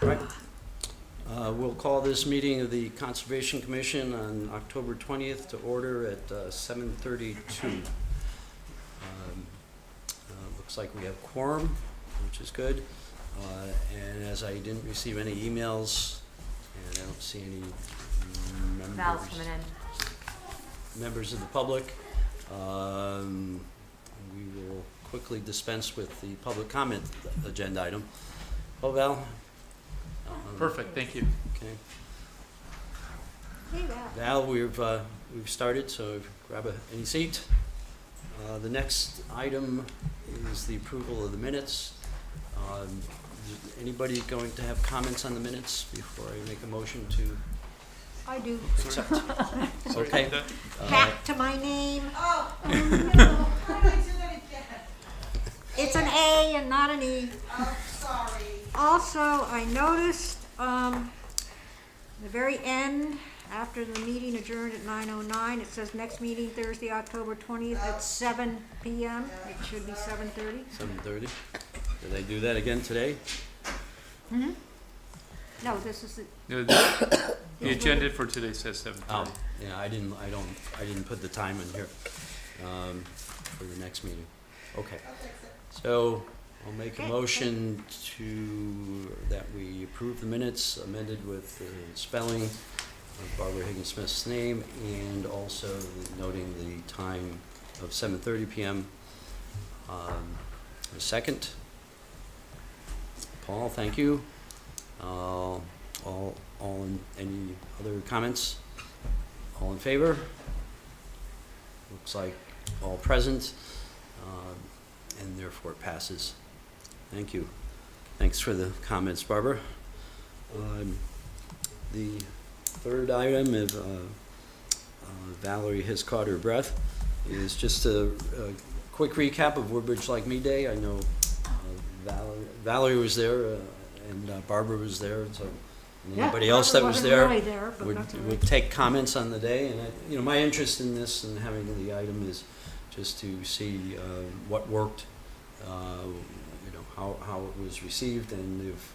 Right. We'll call this meeting of the Conservation Commission on October 20th to order at 7:32. Looks like we have quorum, which is good. And as I didn't receive any emails, and I don't see any Val's coming in. members of the public, we will quickly dispense with the public comment agenda item. Oh, Val? Perfect, thank you. Okay. Hey, Val, Val. we've started, so grab any seat. The next item is the approval of the minutes. Is anybody going to have comments on the minutes before I make a motion to I do. accept? Okay. Hat to my name. Oh, no, how did I do that again? It's an A and not an E. Oh, sorry. Also, I noticed, the very end, after the meeting adjourned at 9:09, it says next meeting Thursday, October 20th at 7 p.m. It should be 7:30. 7:30. Did I do that again today? Mm-hmm. No, this is The agenda for today says 7:30. Oh, yeah, I didn't put the time in here, for the next meeting. Okay. I'll fix it. So I'll make a Okay. motion that we approve the minutes amended with the spelling of Barbara Higgins-Smith's name and also noting the time of 7:30 p.m. A second. Paul, thank you. Any other comments? All in favor? Looks like all present, and therefore it passes. Thank you. Thanks for the comments, Barbara. The third item, if Valerie has caught her breath, is just a quick recap of Woodbridge Like Me Day. I know Valerie was there and Barbara was there, so anybody else that was there Really there, but that's all would right. take comments on the day. And my interest in this and having the item is just to see what worked, how it was received, and if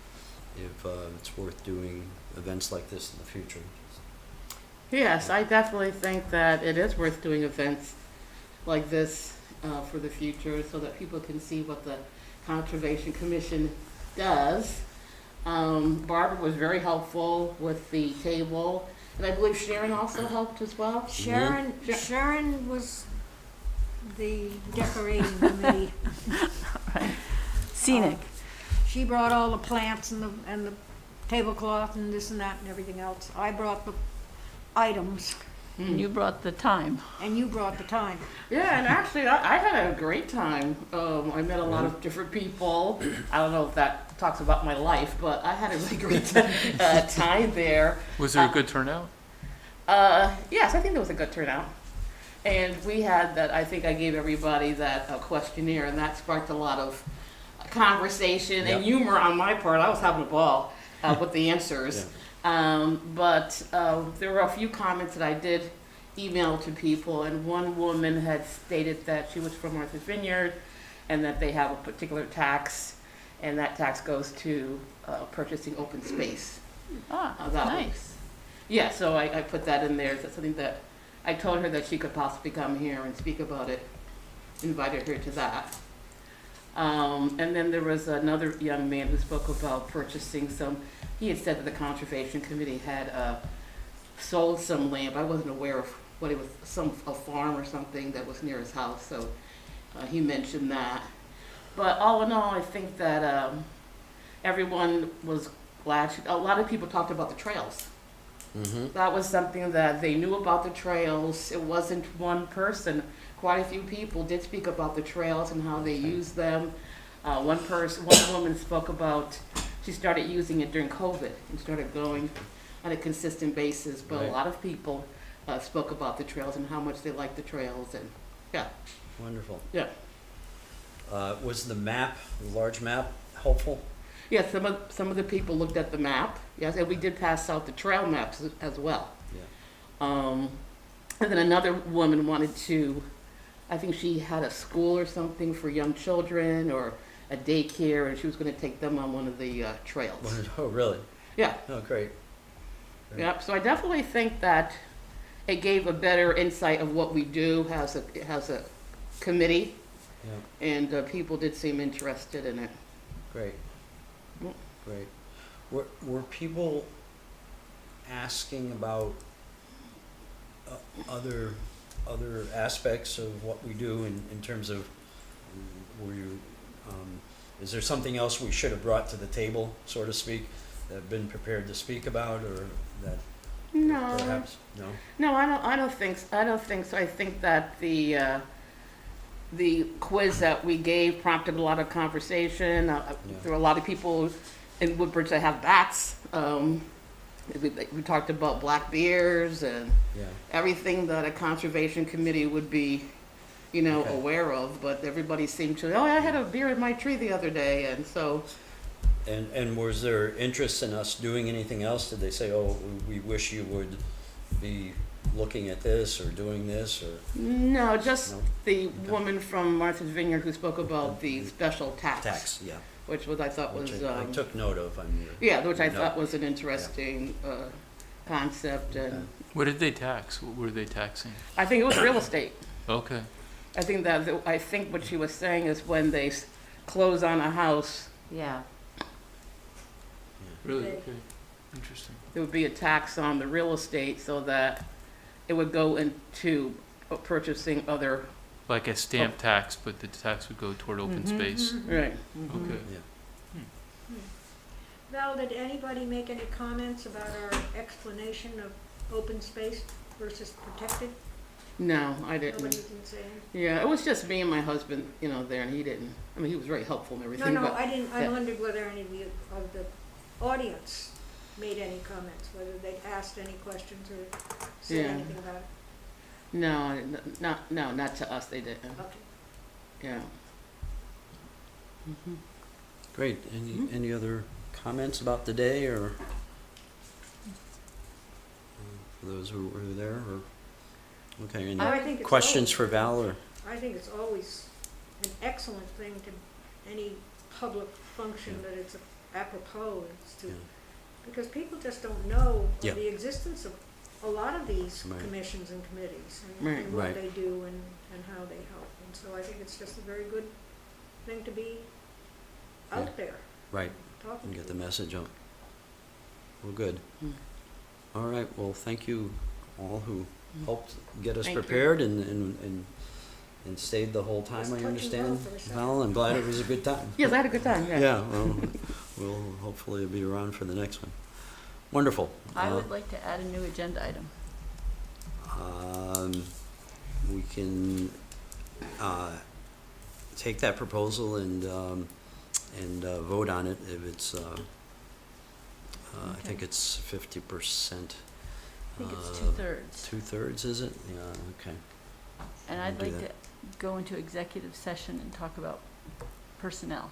it's worth doing events like this in the future. Yes, I definitely think that it is worth doing events like this for the future so that people can see what the Conservation Commission does. Barbara was very helpful with the table, and I believe Sharon also helped as well. Sharon was the decorating committee. Scenic. She brought all the plants and the tablecloth and this and that and everything else. I brought the items And you brought the time. and you brought the time. Yeah, and actually, I had a great time. I met a lot of different people. I don't know if that talks about my life, but I had a really great time there. Was there a good turnout? Yes, I think there was a good turnout. And we had that, I think I gave everybody that questionnaire, and that sparked a lot of conversation and humor on my part. I was having a ball with the answers. But there were a few comments that I did email to people, and one woman had stated that she was from Martha's Vineyard and that they have a particular tax, and that tax goes to purchasing open space. Ah, That nice. was- Yeah, so I put that in there. That's something that I told her that she could possibly come here and speak about it, invited her to that. And then there was another young man who spoke about purchasing some, he had said that the Conservation Committee had sold some land, but I wasn't aware of what it was, a farm or something that was near his house, so he mentioned that. But all in all, I think that everyone was glad, a lot of people talked about the trails. Mm-hmm. That was something that they knew about the trails. It wasn't one person. Quite a few people did speak about the trails and how they use them. One woman spoke about, she started using it during COVID and started going on a consistent basis. But Right. a lot of people spoke about the trails and how much they liked the trails. And yeah, Wonderful. yeah. Was the map, the large map, helpful? Yeah, some of the people looked at the map. Yes, and we did pass out the trail maps as well. Yeah. And then another woman wanted to, I think she had a school or something for young children or a daycare, and she was gonna take them on one of the trails. Oh, really? Yeah, Oh, great. Great. yep, so I definitely think that it gave a better insight of what we do as a committee, Yeah, and people did seem interested in it. great. Mm. Great. Were people asking about other aspects of what we do in terms of, were you, is there something else we should have brought to the table, so to speak, that have been prepared to speak about, or that No, perhaps, no? no, I don't think so. I think that the quiz that we gave prompted a lot of conversation. There were a lot of people in Woodbridge that have bats. We talked about black bears and Yeah, everything that a conservation committee would be, Okay. aware of, but everybody seemed to, oh, I had a beer in my tree the other day, and so, and was there interest in us doing anything else? Did they say, oh, we wish you would be looking at this or doing this, or no, just No? the woman from Martha's Vineyard who spoke about the special tax? Yeah. which was, I thought was, Which I took note of on your. yeah, which I note. thought was an interesting concept, and Okay. What did they tax? What were they taxing? I think it was real estate. Okay. I think what she was saying is when they close on a house, Yeah. Really? Okay. Okay. Interesting. there would be a tax on the real estate so that it would go into purchasing other, Like a stamp tax, but the tax would go toward open space. right. Okay. Yeah. Val, did anybody make any comments about our explanation of open space versus protected? No, I didn't. Nobody didn't say anything? Yeah, it was just me and my husband, there, and he didn't. I mean, he was very helpful and No, everything, no, but I didn't, I that- wondered whether any of the audience made any comments, whether they asked any questions or said Yeah. anything about it. no, not to us, they didn't. Okay. Yeah. Great. Any other comments about the day, or for those who were there, or okay? Any I think it's questions always- for Val, or I think it's always an excellent thing to any public function Yeah. that it's apropos, it's to, yeah. because people just don't know Yeah. of the existence of a lot of these Right. commissions and committees Right. and what Right. they do and how they help. And so I think it's just a very good thing to be Yeah. out there Right. talking And to get the people. message out. Well, good. Mm. All right. Well, thank you all who helped get us Thank you. prepared and stayed the whole time. Just I touch and go understand. for a second. Val, I'm glad it was a good time. Yes, I had a good time, yeah. Yeah. Well, we'll hopefully be around for the next one. Wonderful. I would like to add a new agenda item. We can take that proposal and vote on it if it's, I think Okay. it's 50%. I think it's 2/3. 2/3, is it? Yeah, okay. And I'll I'd do like to that. go into executive session and talk about personnel.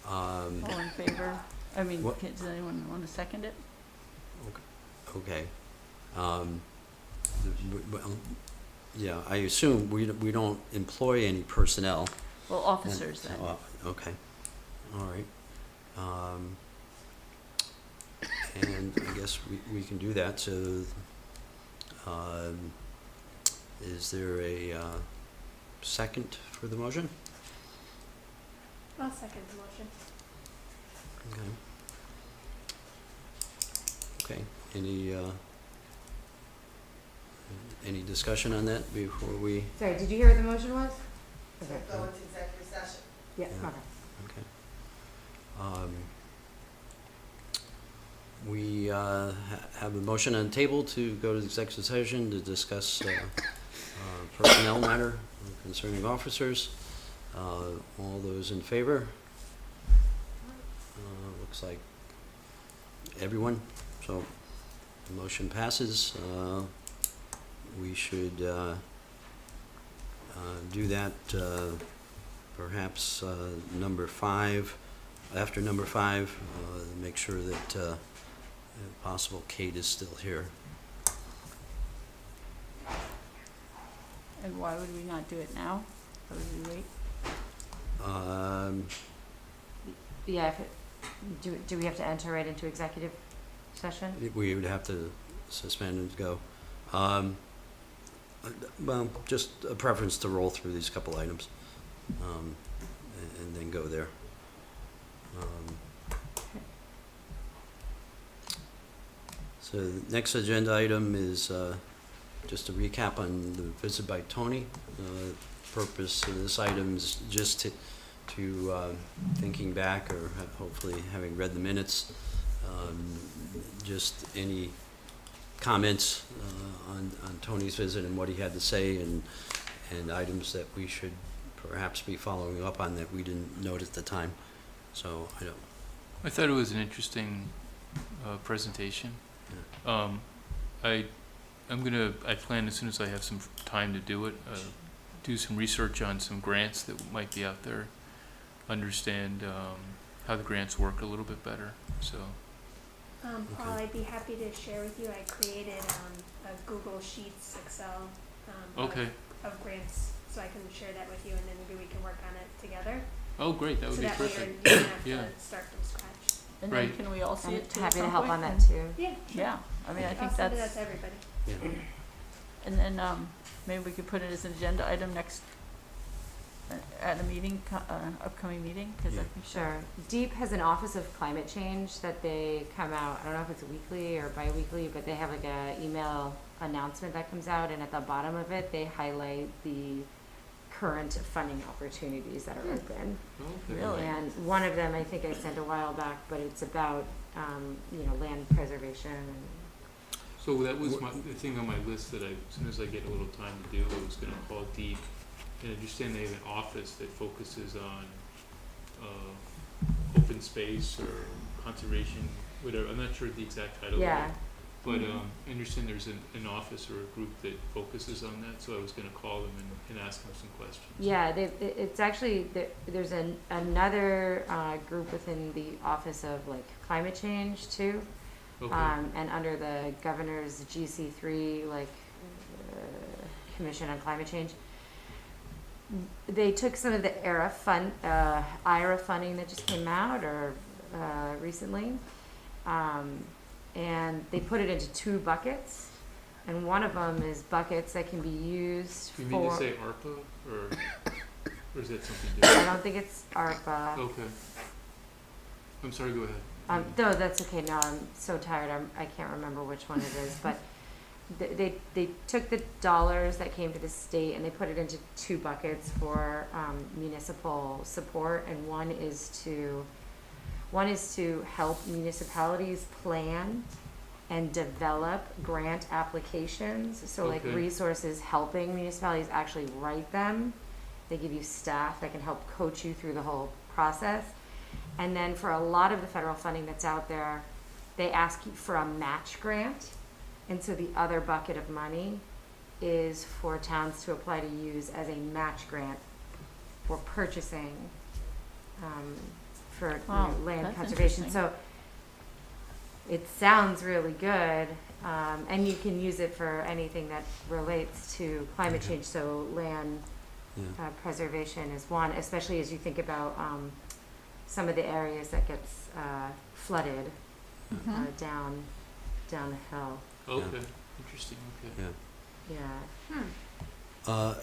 All in favor? I mean, What- does anyone want to second it? Okay. Well, yeah, I assume we don't employ any personnel. Well, officers then. Okay, all right. And I guess we can do that, so, is there a, second for the motion? I'll second the motion. Okay. Okay, any discussion on that before we, Sorry, did you hear what the motion was? Okay. Go into executive session. Yeah, Yeah. okay. okay. We have a motion on the table to go to the executive session to discuss personnel matter concerning officers. All those in favor? Looks like everyone, so the motion passes. We should do that perhaps number 5, after number 5, make sure that if possible Kate is still here. And why would we not do it now? Or would we wait? Yeah, if it, do we have to enter right into executive session? We would have to suspend and go. Well, just a preference to roll through these couple items, and then go there. So the next agenda item is just a recap on the visit by Tony. Purpose of this item is just to thinking back, or hopefully having read the minutes, just any comments on Tony's visit and what he had to say, and items that we should perhaps be following up on that we didn't note at the time. So I thought it was an interesting presentation. I plan, as soon as I have some time to do it, do some research on some grants that might be out there, understand how the grants work a little bit better. So Paul, I'd be happy to share with you. I created a Google Sheets Excel okay. of grants, so I can share that with you, and then maybe we can work on it together. Oh, great! That would So be that way perfect. you don't have Yeah. to start from scratch. And Right. then can we all see I'm it too? at happy to some help point? on that And- too. Yeah, sure. Yeah, I mean, I I'll think send it out that's, to everybody. yeah. and then, maybe we could put it as an agenda item next, at a meeting, upcoming meeting, cause I Yeah. think. Sure. Deep has an Office of Climate Change that they come out, I don't know if it's weekly or bi-weekly, but they have like a email announcement that comes out, and at the bottom of it, they highlight the current funding opportunities that are open. Okay. Really? And one of them, I think I sent a while back, but it's about, land preservation and So that was the thing on my list that as soon as I get a little time to do, I was going to call Deep. And I understand they have an office that focuses on open space or conservation, whatever. I'm not sure the exact title yeah. of it. But I understand there's an office or a group that focuses on that, so I was going to call them and ask them some questions. Yeah, it's actually, there's another group within the Office of like Climate Change too. Okay. And under the governor's GC3, Commission on Climate Change, they took some of the IRA funding that just came out recently, and they put it into two buckets. And one of them is buckets that can be used You for. mean to say ARPA, or is that something I different? don't think it's ARPA. Okay. I'm sorry, go ahead. No, that's okay. No, I'm so tired. I can't remember which one it is, but they took the dollars that came to the state and they put it into two buckets for municipal support, and one is to help municipalities plan and develop grant applications. So like Okay. resources helping municipalities actually write them. They give you staff that can help coach you through the whole process. And then for a lot of the federal funding that's out there, they ask you for a match grant. And so the other bucket of money is for towns to apply to use as a match grant for purchasing, for Wow, land that's conservation. interesting. So it sounds really good, and you can use it for anything that relates to climate Okay. change. So land Yeah. preservation is one, especially as you think about some of the areas that gets flooded Mhm. down the hill. Okay. Interesting. Okay. Yeah.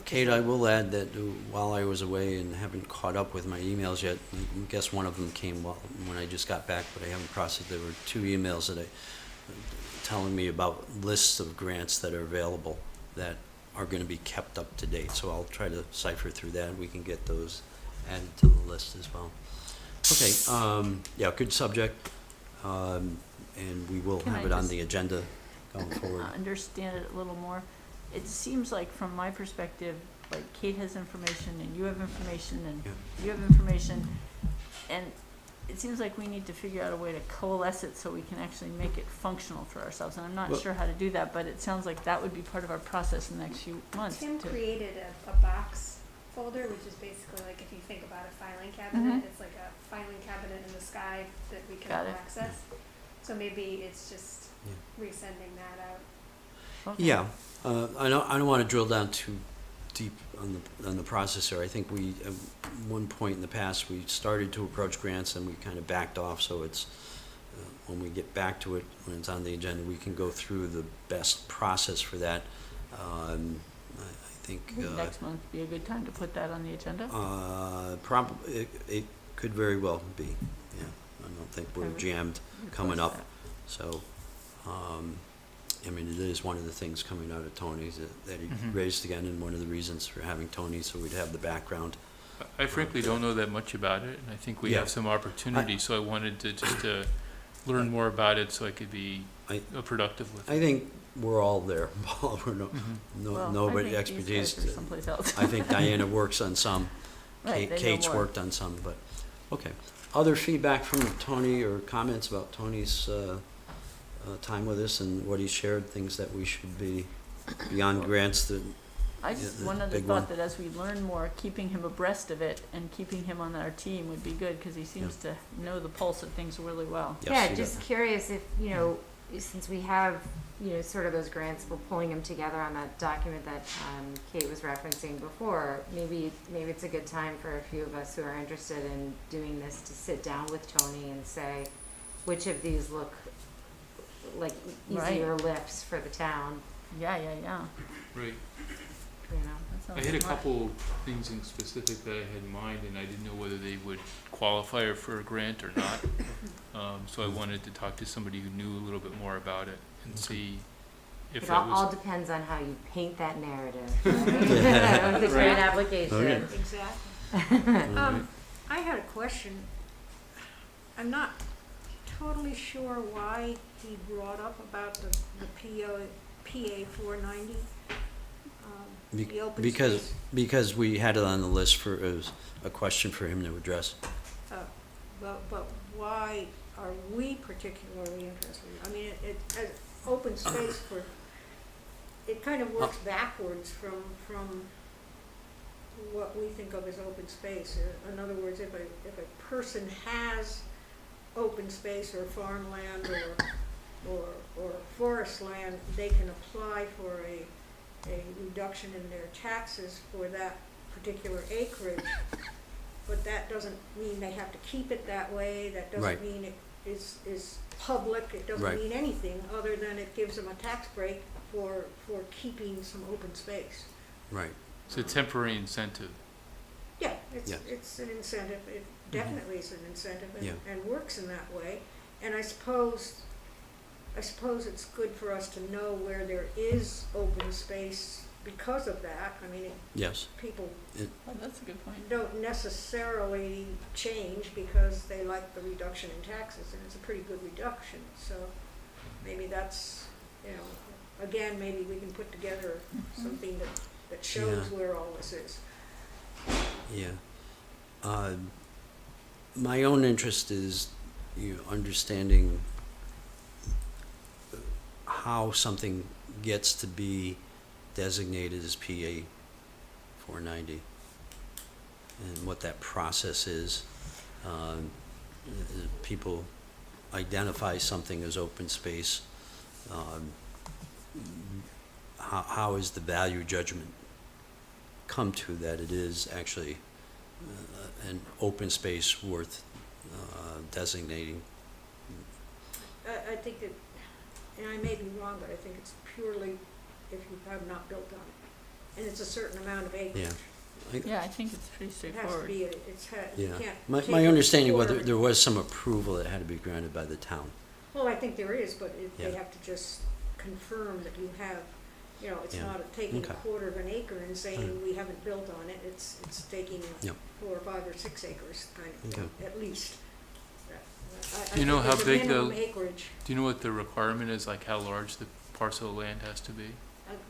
Kate, I will add that while I was away and haven't caught up with my emails yet, I guess one of them came when I just got back, but I haven't processed. There were two emails telling me about lists of grants that are available that are going to be kept up to date. So I'll try to cipher through that. We can get those added to the list as well. Okay. Yeah, good subject, and we will Can have I it on just- the agenda going forward. Understand it a little more. It seems like from my perspective, like Kate has information and you have information and Yeah. you have information. And it seems like we need to figure out a way to coalesce it so we can actually make it functional for ourselves. And I'm not Well- sure how to do that, but it sounds like that would be part of our process in the next few months. Tim to- created a box folder, which is basically like if you think about a filing cabinet, Mhm. it's like a filing cabinet in the sky that we can Got all it. access. So maybe it's just Yeah. resending that out. Okay. Yeah, I don't want to drill down too deep on the process there. I think we, at one point in the past, we started to approach grants and we kind of backed off, so it's, when we get back to it, when it's on the agenda, we can go through the best process for that. I think, Would next month be a good time to put that on the agenda? probably, it could very well be, yeah. I don't think we're Okay. jammed coming Request up. that. So, I mean, it is one of the things coming out of Tony's that he Mhm. raised again, and one of the reasons for having Tony, so we'd have the background. I frankly don't know that much about it, and I think we Yeah. have some opportunity, so I wanted to just learn more about it so I could be productive with it. I think we're all there. We're Well, nobody I think expertise. these guys are someplace else. I think Diana works on some. Right, they know Kate's more. worked on some, but, okay. Other feedback from Tony or comments about Tony's time with us and what he shared, things that we should be, beyond grants, that, I just, the one other big one. thought that as we learn more, keeping him abreast of it and keeping him on our team would be good, because he seems to know the pulse of things really well. yes, Yeah, he just does. curious if, you know, since we have, you know, sort of those grants, we're pulling them together on that document that Kate was referencing before. Maybe it's a good time for a few of us who are interested in doing this to sit down with Tony and say, which of these look like Right. easier lifts for the town, Yeah. Right. you know? That sounds I had a smart. couple things in specific that I had in mind, and I didn't know whether they would qualify for a grant or not. So I wanted to talk to somebody who knew a little bit more about it and see if It that all was. depends on how you paint that narrative. Right? The grant application. Okay. Exactly. Alright. I had a question. I'm not totally sure why he brought up about the PA 490. Be- The open because- space. Because we had it on the list for, it was a question for him to address. But why are we particularly interested? I mean, it as open space for, it kind of works backwards from what we think of as open space. In other words, if a person has open space or farmland or forest land, they can apply for a reduction in their taxes for that particular acreage. But that doesn't mean they have to keep it that way, that Right. doesn't mean it is public, it doesn't Right. mean anything other than it gives them a tax break for keeping some open space. Right. It's a temporary incentive. Yeah, Yeah. it's an incentive, it definitely is an incentive Yeah. and works in that way. And I suppose it's good for us to know where there is open space because of that. I mean, Yes. people Oh, that's a good point. don't necessarily change because they like the reduction in taxes, and it's a pretty good reduction, so maybe that's, you know, again, maybe we can put together something that shows Yeah. where all this is. Yeah. My own interest is, understanding how something gets to be designated as PA 490 and what that process is. People identify something as open space. How is the value judgment come to that it is actually an open space worth designating? I think that, and I may be wrong, but I think it's purely if you have not built on it, and it's a certain amount of acreage. Yeah. Yeah, I think it's pretty It has to straightforward. be, you Yeah. can't My take understanding was quarter- there was some approval that had to be granted by the town. Well, I think there is, but they Yeah. have to just confirm that you have, it's Yeah. not taking Okay. a quarter of an acre and saying, Alright. we haven't built on it, it's taking Yep. 4 or 5 or 6 acres kind of thing, at least. Do you know how big The the- minimum acreage, Do you know what the requirement is, like how large the parcel of land has to be?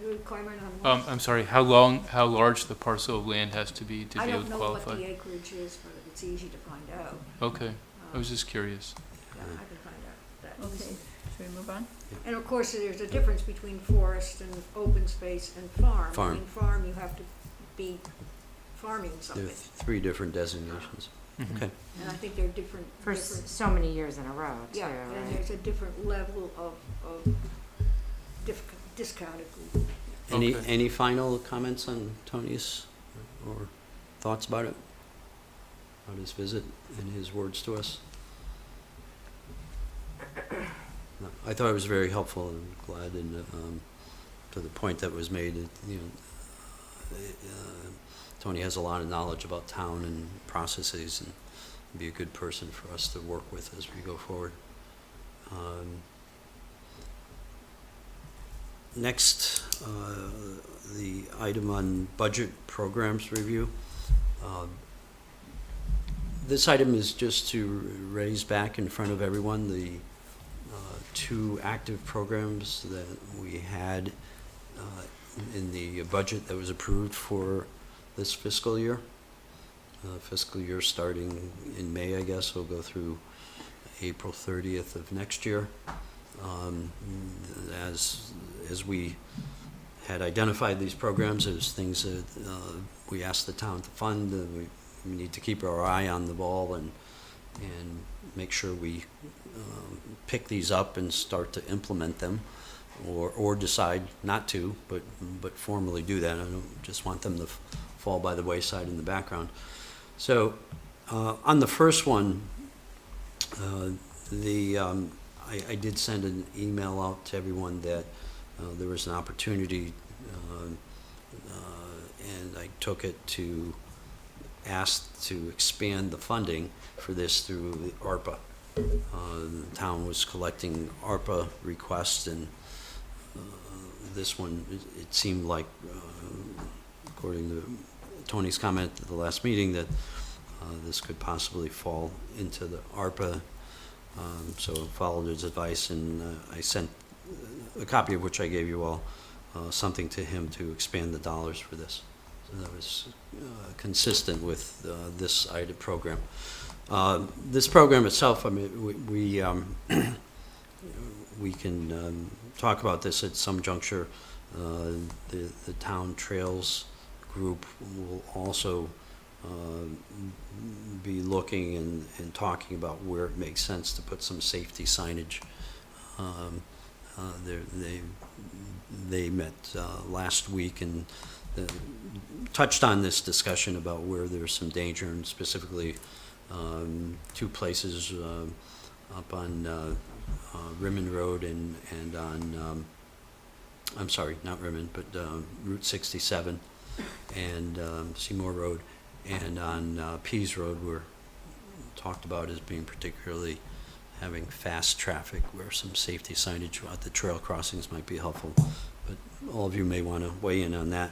the requirement on what? I'm sorry, how large the parcel of land has to be I able don't to know what qualify? the acreage is, but it's easy to find out. Okay, I was just curious. Yeah, I can find out that Okay, easily. should we move on? And of course, there's a difference between forest and open space and farm. Farm. I mean, farm, you have to be farming There are something, 3 different designations. Mhm. Okay. and I think they're different, For so many years in a row, too, yeah, and right? there's a different level of discount, if we Any, Okay. any final comments on Tony's or thoughts about it? About his visit and his words to us? No, I thought it was very helpful and glad, and to the point that was made, that, you know, Tony has a lot of knowledge about town and processes, and be a good person for us to work with as we go forward. Next, the item on budget programs review. This item is just to raise back in front of everyone the two active programs that we had in the budget that was approved for this fiscal year. Fiscal year starting in May, I guess, will go through April 30th of next year. As we had identified these programs as things that we asked the town to fund, we need to keep our eye on the ball and make sure we pick these up and start to implement them, or decide not to, but formally do that. I don't just want them to fall by the wayside in the background. So on the first one, I did send an email out to everyone that there was an opportunity, and I took it to ask to expand the funding for this through the ARPA. The town was collecting ARPA requests, and this one, it seemed like, according to Tony's comment at the last meeting, that this could possibly fall into the ARPA. So I followed his advice, and I sent a copy of which I gave you all, something to him to expand the dollars for this. So that was consistent with this IDA program. This program itself, I mean, we can talk about this at some juncture. The town trails group will also be looking and talking about where it makes sense to put some safety signage. They met last week and touched on this discussion about where there's some danger, and specifically two places up on Rimmon Road and on, I'm sorry, not Rimmon, but Route 67 and Seymour Road, and on Pease Road, were talked about as being particularly having fast traffic, where some safety signage at the trail crossings might be helpful. But all of you may want to weigh in on that.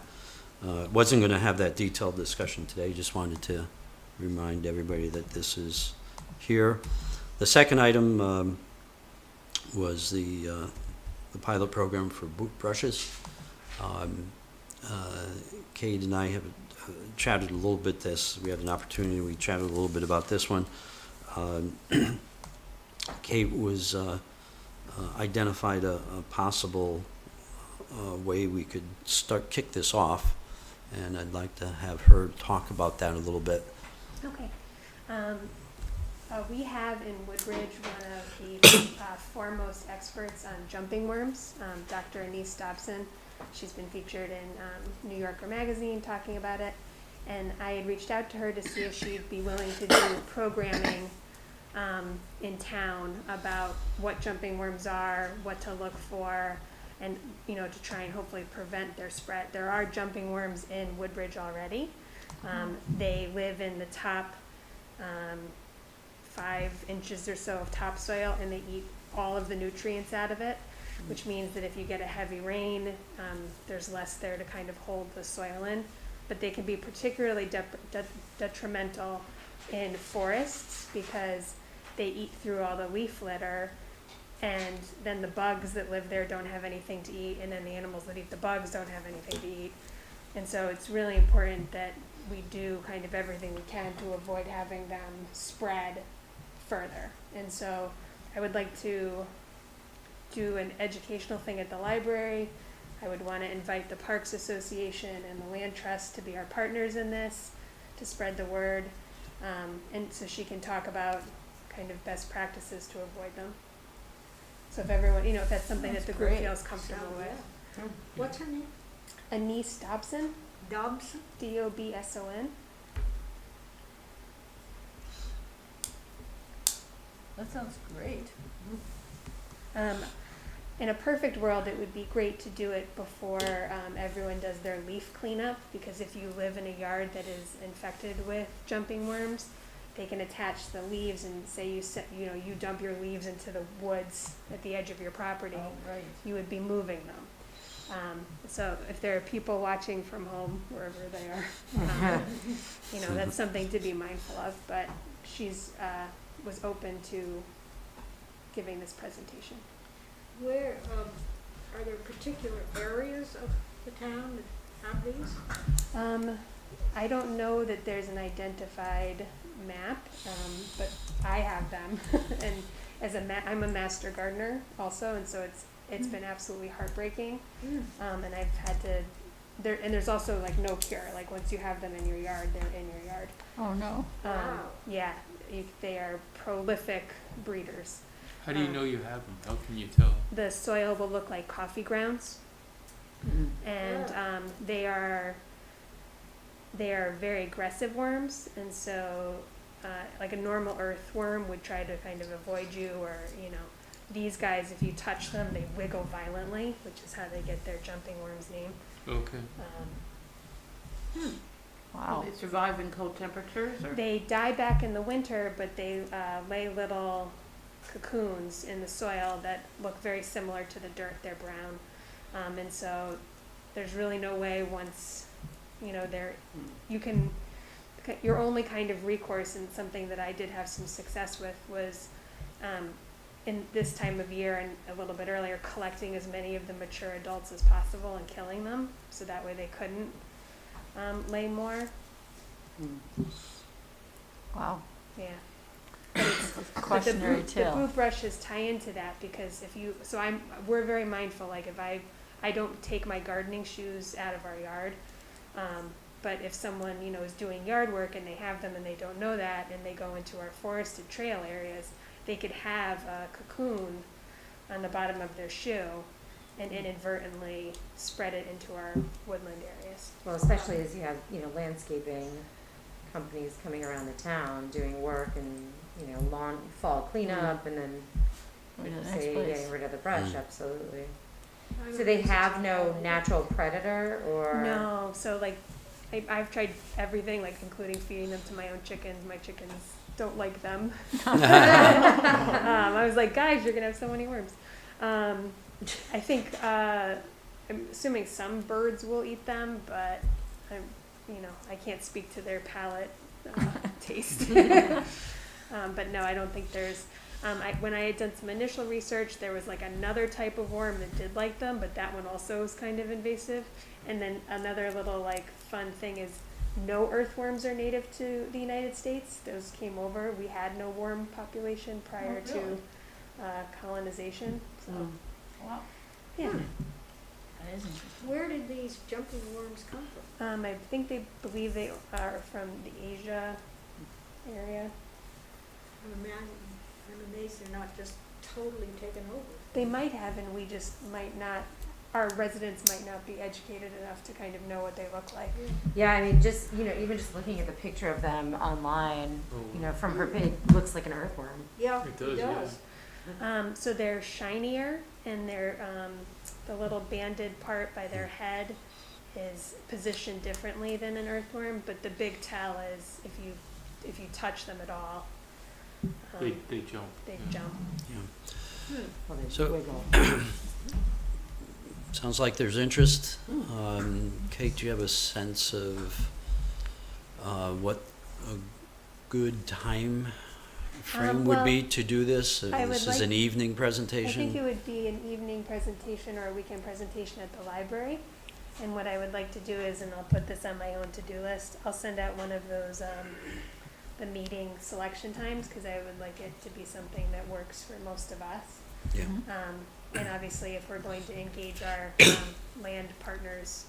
Wasn't going to have that detailed discussion today, just wanted to remind everybody that this is here. The second item was the pilot program for boot brushes. Kate and I have chatted a little bit we had an opportunity, we chatted a little bit about this one. Kate was identified a possible way we could kick this off, and I'd like to have her talk about that a little bit. Okay. We have in Woodbridge one of the foremost experts on jumping worms, Dr. Anise Dobson. She's been featured in New Yorker magazine talking about it, and I had reached out to her to see if she'd be willing to do programming in town about what jumping worms are, what to look for, and to try and hopefully prevent their spread. There are jumping worms in Woodbridge already. They live in the top 5 inches or so of topsoil, and they eat all of the nutrients out of it, which means that if you get a heavy rain, there's less there to kind of hold the soil in. But they can be particularly detrimental in forests because they eat through all the leaf litter, and then the bugs that live there don't have anything to eat, and then the animals that eat the bugs don't have anything to eat. And so it's really important that we do kind of everything we can to avoid having them spread further. And so I would like to do an educational thing at the library. I would want to invite the Parks Association and the Land Trust to be our partners in this, to spread the word, and so she can talk about kind of best practices to avoid them. So if everyone, if that's something that the group feels comfortable with. What's her name? Anise Dobson, Dubs? Dobson. That sounds great. In a perfect world, it would be great to do it before everyone does their leaf cleanup, because if you live in a yard that is infected with jumping worms, they can attach the leaves and say you dump your leaves into the woods at the edge of your property, Right. you would be moving them. So if there are people watching from home, wherever they are, that's something to be mindful of. But she's was open to giving this presentation. Where, are there particular areas of the town that have these? I don't know that there's an identified map, but I have them. And I'm a master gardener also, and so it's been absolutely heartbreaking. And I've had to, there's also like no cure. Like once you have them in your yard, they're in your yard. Oh, no. Wow. Yeah, they are prolific breeders. How do you know you have them? How can you tell? The soil will look like coffee grounds, and they are very aggressive worms, and so like a normal earthworm would try to kind of avoid you, or these guys, if you touch them, they wiggle violently, which is how they get their jumping worm's name. Okay. Wow. Do they survive in cold temperatures, or? They die back in the winter, but they lay little cocoons in the soil that look very similar to the dirt. They're brown, and so there's really no way once your only kind of recourse, and something that I did have some success with, was in this time of year and a little bit earlier, collecting as many of the mature adults as possible and killing them, so that way they couldn't lay more. Wow. Yeah. Cautionary The tale. boot brushes tie into that, because we're very mindful, like if I don't take my gardening shoes out of our yard, but if someone, is doing yard work and they have them and they don't know that, and they go into our forested trail areas, they could have a cocoon on the bottom of their shoe and inadvertently spread it into our woodland areas. Well, especially as you have, landscaping companies coming around the town doing work and, lawn, fall cleanup, and then, Right, a nice say, place. getting rid of the brush, absolutely. I So don't they think have no natural predator, or? No, so like I've tried everything, like including feeding them to my own chickens. My chickens don't like them. I was like, guys, you're gonna have so many worms. I think I'm assuming some birds will eat them, but I can't speak to their palate taste. But no, I don't think there's. When I had done some initial research, there was like another type of worm that did like them, but that one also was kind of invasive. And then another little like fun thing is, no earthworms are native to the United States. Those came over. We had no worm population prior Oh, really? to colonization. So Wow. yeah, That is interesting. Where did these jumping worms come from? I think they believe they are from the Asia area. I'm amazed they're not just totally taken over. They might have, and we just might not. Our residents might not be educated enough to kind of know what they look like. Yeah, I mean, just, even just looking at the picture of them online, from her page, looks like an earthworm. Yeah, It does, yeah. So they're shinier, and they're the little banded part by their head is positioned differently than an earthworm. But the big tell is if you touch them at all, They jump. they yeah. jump. Well, they So- wiggle. Sounds like there's interest. Kate, do you have a sense of what a good time frame would well, be to do this? I would This is an like- evening I presentation? think it would be an evening presentation or a weekend presentation at the library. And what I would like to do is, and I'll put this on my own to-do list, I'll send out one of those, the meeting selection times, because I would like it to be something that works for most of us. Yeah. And obviously, if we're going to engage our land partners,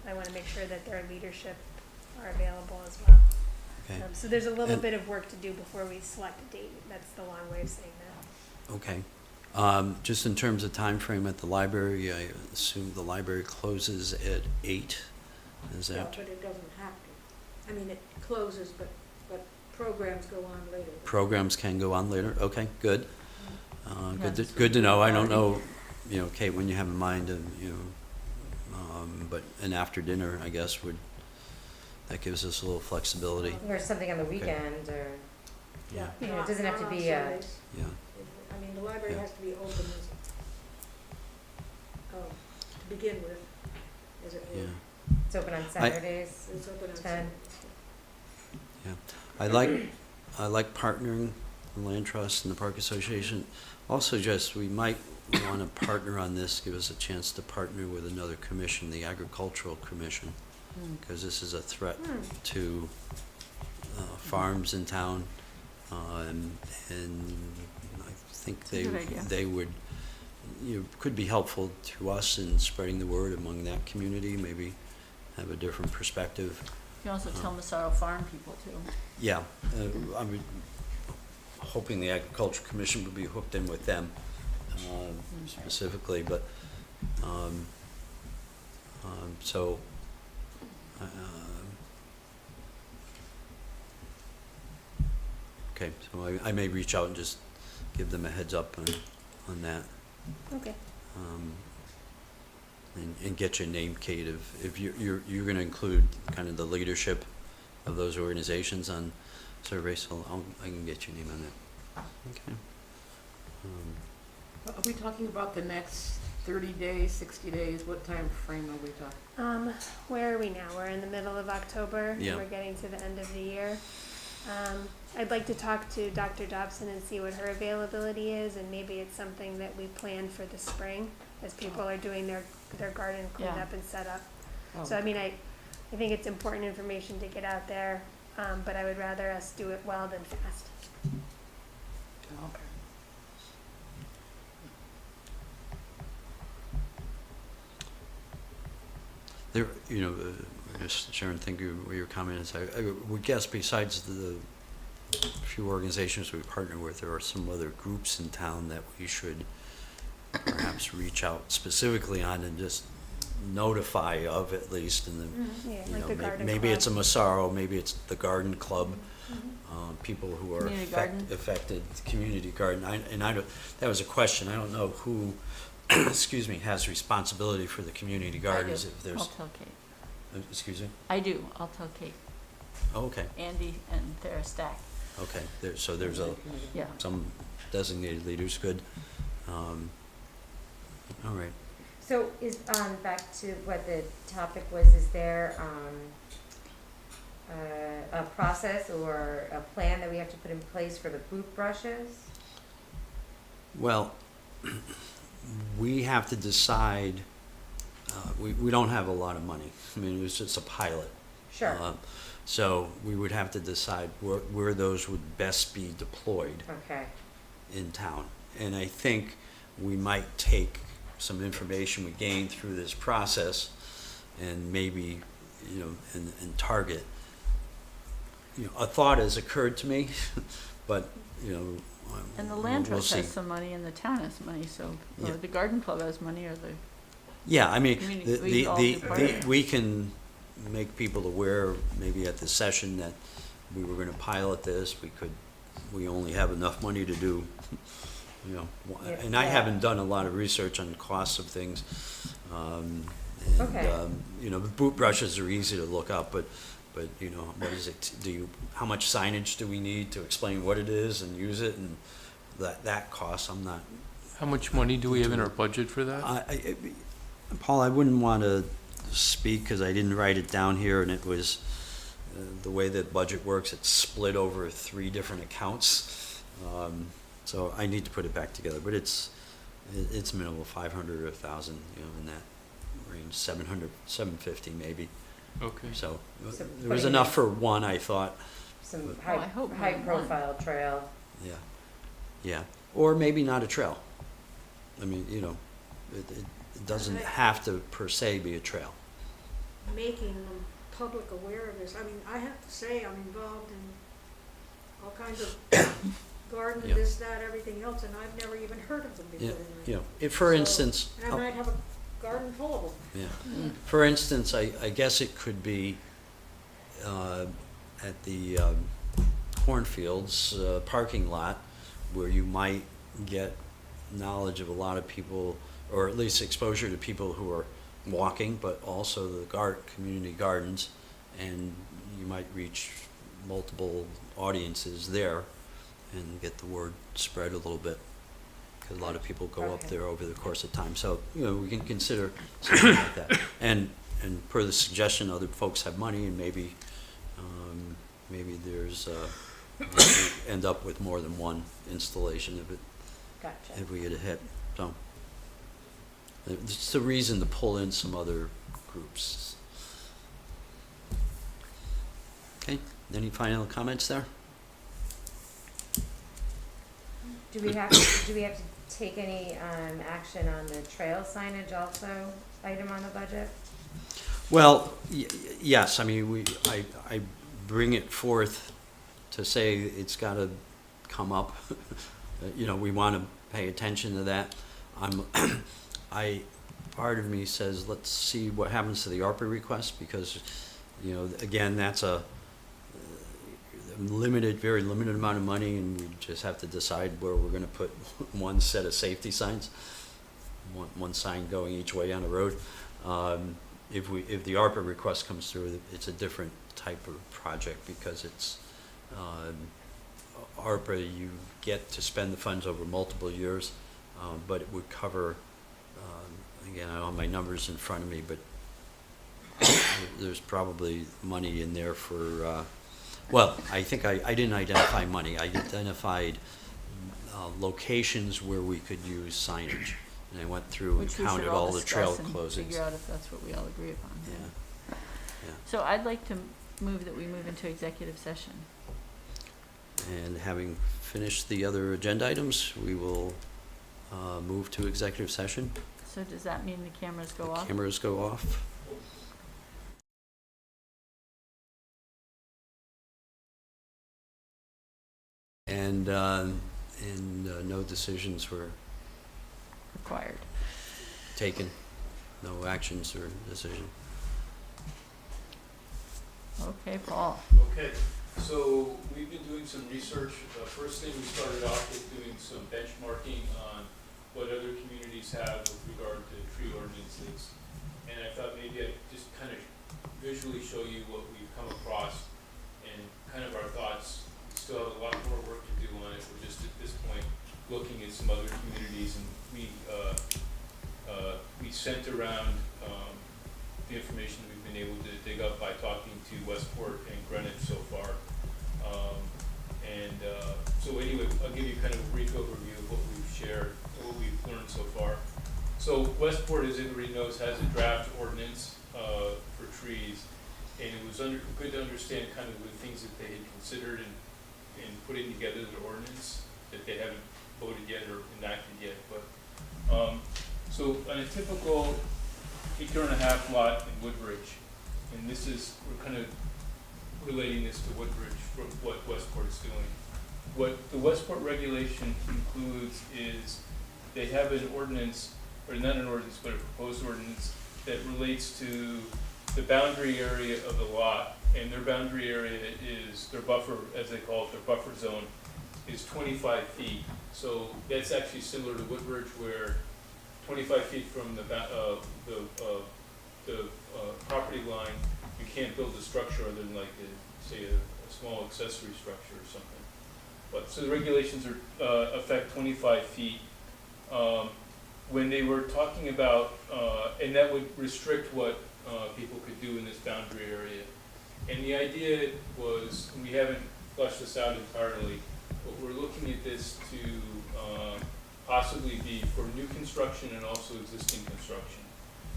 I want to make sure that their leadership are available as well. Okay. So there's a little And- bit of work to do before we select a date. That's the long way of saying that. Okay. Just in terms of time frame at the library, I assume the library closes at 8. Is Yeah, that? but it doesn't have to. I mean, it closes, but programs go on later. Programs can go on later? Okay, good. That's Good to know. I don't priority. know, Kate, when you have in mind, but an after dinner, I guess, that gives us a little flexibility. Or something on the weekend, or, Yeah, you know, it Not- doesn't have not to on be a, Sundays. yeah. I mean, the library Yeah. has to be open to begin with, as it Yeah. were. it's open on Saturdays. It's open on 10. Sundays. I like partnering the Land Trust and the Park Association. Also, just, we might want to partner on this, give us a chance to partner with another commission, the Agricultural Commission, because this is a threat to farms in town. And I think It's a good idea. they would, could be helpful to us in spreading the word among that community, maybe have a different perspective. You can also tell Massaro Farm people too. Yeah, I'm hoping the Agriculture Commission would be hooked in with them specifically, but, so, okay, so I may reach out and just give them a heads up on that. Okay. And get your name, Kate, if you're gonna include kind of the leadership of those organizations on survey, so I can get your name on that. Okay. Are we talking about the next 30 days, 60 days? What time frame are we talking? Where are we now? We're in the middle of October. Yeah. We're getting to the end of the year. I'd like to talk to Dr. Dobson and see what her availability is, and maybe it's something that we plan for the spring as people are doing their garden Yeah. cleanup and setup. Oh, So I mean, I think it's important information to get out there, but I would rather us do it well than fast. okay. There, just Sharon, thank you for your comments. I would guess besides the few organizations we partner with, there are some other groups in town that we should perhaps reach out specifically on and just notify of at least, and then, Yeah, like the garden maybe it's a club. Massaro, maybe it's the garden club, people who are Community garden. affected, community garden. That was a question. I don't know who, excuse me, has responsibility for the community gardens, if I'll there's, tell Kate. excuse me? I do, I'll tell Kate, Oh, okay, Andy and Tara Stack. okay. So there's Yeah. some designated leaders, good. All right. So is, back to what the topic was, is there, a process or a plan that we have to put in place for the boot brushes? Well, we have to decide, we don't have a lot of money. I mean, it was just a pilot. Sure, So we would have to decide where those would best be deployed okay, in town. And I think we might take some information we gain through this process and maybe, and target. A thought has occurred to me, but, And the land we'll trust has see. some money and the town has money, so, Yeah. or the garden club has money, or the, Yeah, I mean, Community- we all do part of it. we can make people aware, maybe at the session, that we were gonna pilot this, we only have enough money to do, and I Yeah. haven't done a lot of research on the costs of things. Okay. The boot brushes are easy to look up, but, what is it, how much signage do we need to explain what it is and use it, and that cost, I'm not. How much money do we have in our budget for that? Paul, I wouldn't want to speak because I didn't write it down here, and it was, the way that budget works, it's split over 3 different accounts. So I need to put it back together, but it's minimal, 500 or 1,000, in that range, 700, 750 maybe. Okay. So So there was putting enough it- for one, I thought. some I hope more high than one. profile trail. Yeah, yeah, or maybe not a trail. I mean, it doesn't have to per se be a trail. Making them public aware of this. I mean, I have to say, I'm involved in all kinds of garden, Yeah. this, that, everything else, and I've never even heard of them before Yeah, tonight. you know, if, for So- instance, And I might have a garden full of them. yeah, for instance, I guess it could be at the cornfields parking lot, where you might get knowledge of a lot of people, or at least exposure to people who are walking, but also the community gardens, and you might reach multiple audiences there and get the word spread a little bit, because a lot of people go up Okay. there over the course of time. So, you know, we can consider something like that. And per the suggestion, other folks have money, and maybe there's, we end up with more than one installation Gotcha. if we get a hit. So, it's the reason to pull in some other groups. Okay, any final comments there? Do we have to take any, action on the trail signage also, item on the budget? Well, yes, I mean, I bring it forth to say it's gotta come up. You know, we wanna pay attention to that. Part of me says, let's see what happens to the ARPA request, because, you know, again, that's a very limited amount of money, and we just have to decide where we're gonna put one set of safety signs, one sign going each way on the road. If the ARPA request comes through, it's a different type of project, because it's, ARPA, you get to spend the funds over multiple years, but it would cover, again, I don't have my numbers in front of me, but there's probably money in there for, well, I think I didn't identify money. I identified locations where we could use signage. And I went through and Which we counted should all all the trail discuss and closings. figure out if that's what we all agree upon. Yeah, yeah. So I'd like to move that we move into executive session. And having finished the other agenda items, we will move to executive session. So does that mean the cameras go off? Cameras go off. And no decisions were Required. taken, no actions or decision. Okay, Paul. Okay, so we've been doing some research. First thing, we started off with doing some benchmarking on what other communities have with regard to tree ordinances. And I thought maybe I'd just kind of visually show you what we've come across and kind of our thoughts. We still have a lot more work to do on it. We're just at this point looking at some other communities, and we sent around the information we've been able to dig up by talking to Westport and Greenwich so far. So anyway, I'll give you kind of a brief overview of what we've shared, what we've learned so far. So Westport, as everybody knows, has a draft ordinance for trees, and it was good to understand kind of the things that they had considered in putting together the ordinance that they haven't voted yet or enacted yet. But so on a typical acre-and-a-half lot in Woodbridge, and this is, we're kind of relating this to Woodbridge from what Westport's doing. What the Westport regulation includes is they have an ordinance, or not an ordinance, but a proposed ordinance that relates to the boundary area of the lot, and their boundary area is, their buffer, as they call it, their buffer zone, is 25 feet. So that's actually similar to Woodbridge, where 25 feet from the property line, you can't build a structure other than like say a small accessory structure or something. But so the regulations are affect 25 feet. When they were talking about, and that would restrict what people could do in this boundary area. And the idea was, and we haven't fleshed this out entirely, but we're looking at this to possibly be for new construction and also existing construction.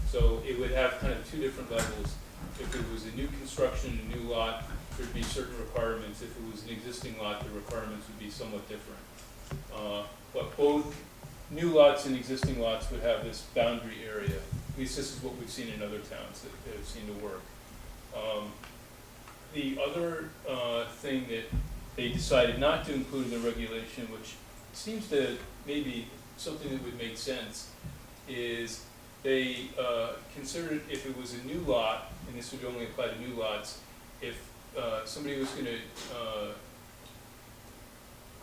So it would have kind of two different levels. If it was a new construction, a new lot, there'd be certain requirements. If it was an existing lot, the requirements would be somewhat different. But both new lots and existing lots would have this boundary area. At least this is what we've seen in other towns that have seemed to work. The other thing that they decided not to include in the regulation, which seems to maybe something that would make sense, is they considered if it was a new lot, and this would only apply to new lots, if somebody was gonna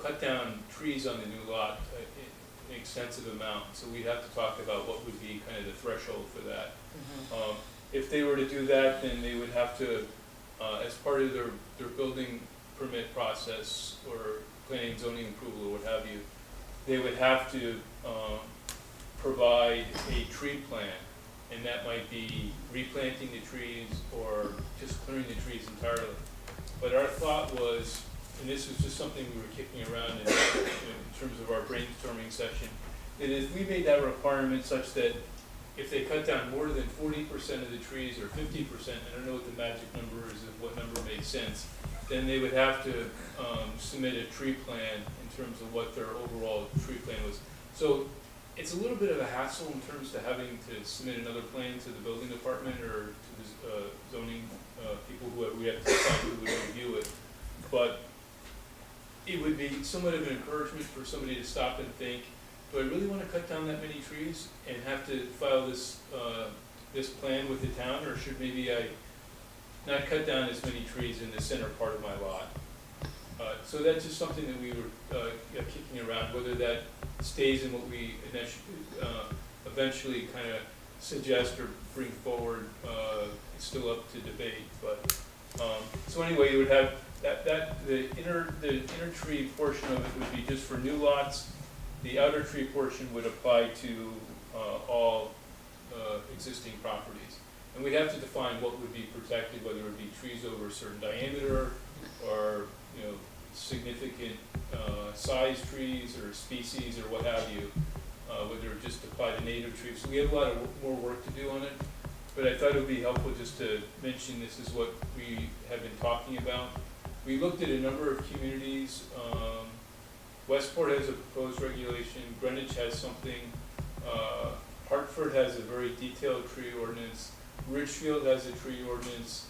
cut down trees on the new lot in an extensive amount, so we'd have to talk about what would be kind of the threshold for that. If they were to do that, then they would have to, as part of their building permit process or planning zoning approval or what have you, they would have to provide a tree plan, and that might be replanting the trees or just clearing the trees entirely. But our thought was, and this was just something we were kicking around in terms of our brainstorming session, that if we made that requirement such that if they cut down more than 40% of the trees or 50%, I don't know what the magic number is, of what number makes sense, then they would have to submit a tree plan in terms of what their overall tree plan was. So it's a little bit of a hassle in terms of having to submit another plan to the building department or to the zoning people who we have to decide who would review it. But it would be somewhat of an encouragement for somebody to stop and think, do I really want to cut down that many trees and have to file this this plan with the town, or should maybe I not cut down as many trees in the center part of my lot? So that's just something that we were kicking around. Whether that stays in what we eventually kind of suggest or bring forward, it's still up to debate. But so anyway, you would have the inner tree portion of it would be just for new lots. The outer tree portion would apply to all existing properties. And we'd have to define what would be protected, whether it would be trees over a certain diameter or, you know, significant size trees or species or what have you, whether it just apply to native trees. So we have a lot of more work to do on it. But I thought it would be helpful just to mention this is what we have been talking about. We looked at a number of communities. Westport has a proposed regulation, Greenwich has something, Hartford has a very detailed tree ordinance, Ridgefield has a tree ordinance.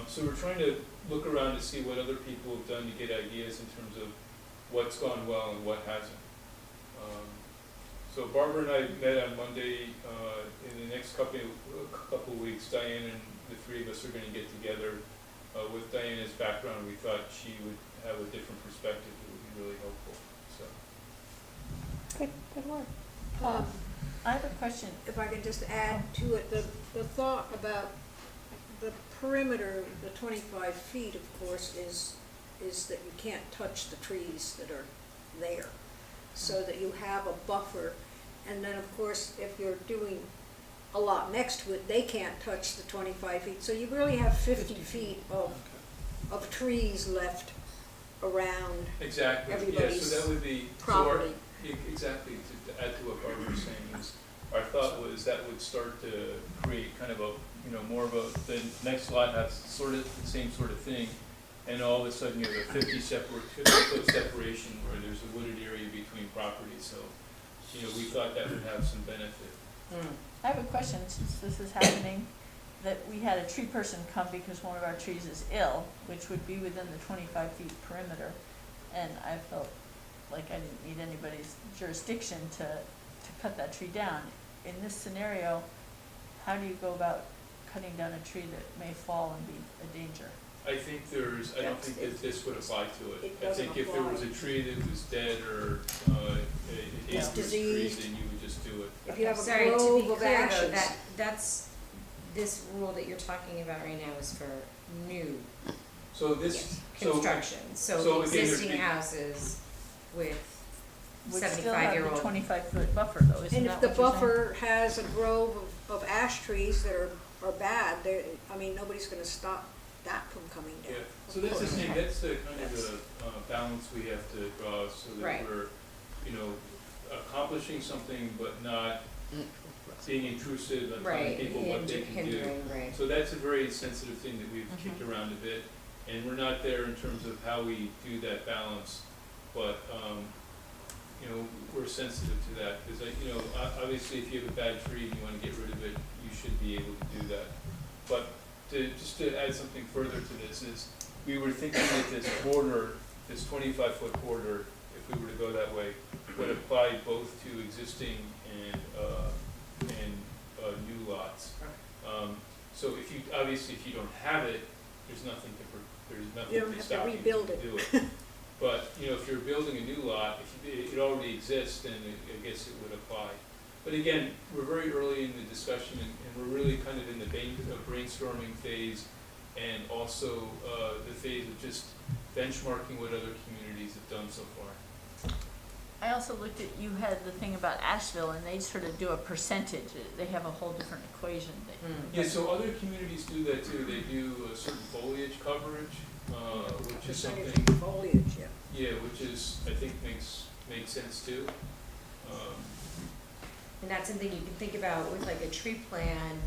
So we're trying to look around to see what other people have done to get ideas in terms of what's gone well and what hasn't. So Barbara and I met on Monday. In the next couple of weeks, Diane and the three of us are going to get together. With Diana's background, we thought she would have a different perspective that would be really helpful. So. Good work. I have a question. If I could just add to it, the thought about the perimeter, the 25 feet, of course, is that you can't touch the trees that are there, so that you have a buffer. And then, of course, if you're doing a lot next to it, they can't touch the 25 feet. So you really have 50 feet of trees left around Exactly. everybody's so that would be property. Exactly. To add to what Barbara was saying, is our thought was that would start to create kind of a, you know, more of a, the next lot has sort of the same sort of thing, and all of a sudden you have a 50-foot separation where there's a wooded area between properties. So, you know, we thought that would have some benefit. I have a question, since this is happening, that we had a tree person come because one of our trees is ill, which would be within the 25 feet perimeter, and I felt like I didn't need anybody's jurisdiction to cut that tree down. In this scenario, how do you go about cutting down a tree that may fall and be a danger? I think I don't think that this would apply to it. It I think if there was a apply. tree that was dead or a dangerous tree, diseased. then you would just do it. If you have a Sorry, to grove be of clear ashes. though, that's, this rule that you're talking about right now is for new So this, so construction. so So again, there'd existing be- houses with Would still have 75-year-old. the 25-foot buffer though, isn't And that if the what you're saying? buffer has a grove of ash trees that are bad, I mean, nobody's gonna stop that from coming yeah, down. so that's the thing, that's the kind of the balance we have to draw so that Right. we're, you know, accomplishing something but not being intrusive and telling Right, people what they can do. hindering, right. So that's a very sensitive thing that we've kicked around a bit, and we're not there in terms of how we do that balance, but, you know, we're sensitive to that, because, you know, obviously if you have a bad tree and you wanna get rid of it, you should be able to do that. But just to add something further to this is, we were thinking that this border this 25-foot corridor, if we were to go that way, would apply both to existing and new lots. So if you, obviously, if you don't have it, there's nothing You don't to have stop to you rebuild from it. doing it. But, you know, if you're building a new lot, if it already exists, then I guess it would apply. But again, we're very early in the discussion, and we're really kind of in the brainstorming phase, and also the phase of just benchmarking what other communities have done so far. I also looked at, you had the thing about Asheville, and they sort of do a percentage, they have a whole different equation that. Yeah, so other communities do that too. They do a certain foliage coverage, which is something, Foliage, yeah. yeah, which is, I think makes sense too. And that's something you can think about with like a tree plan,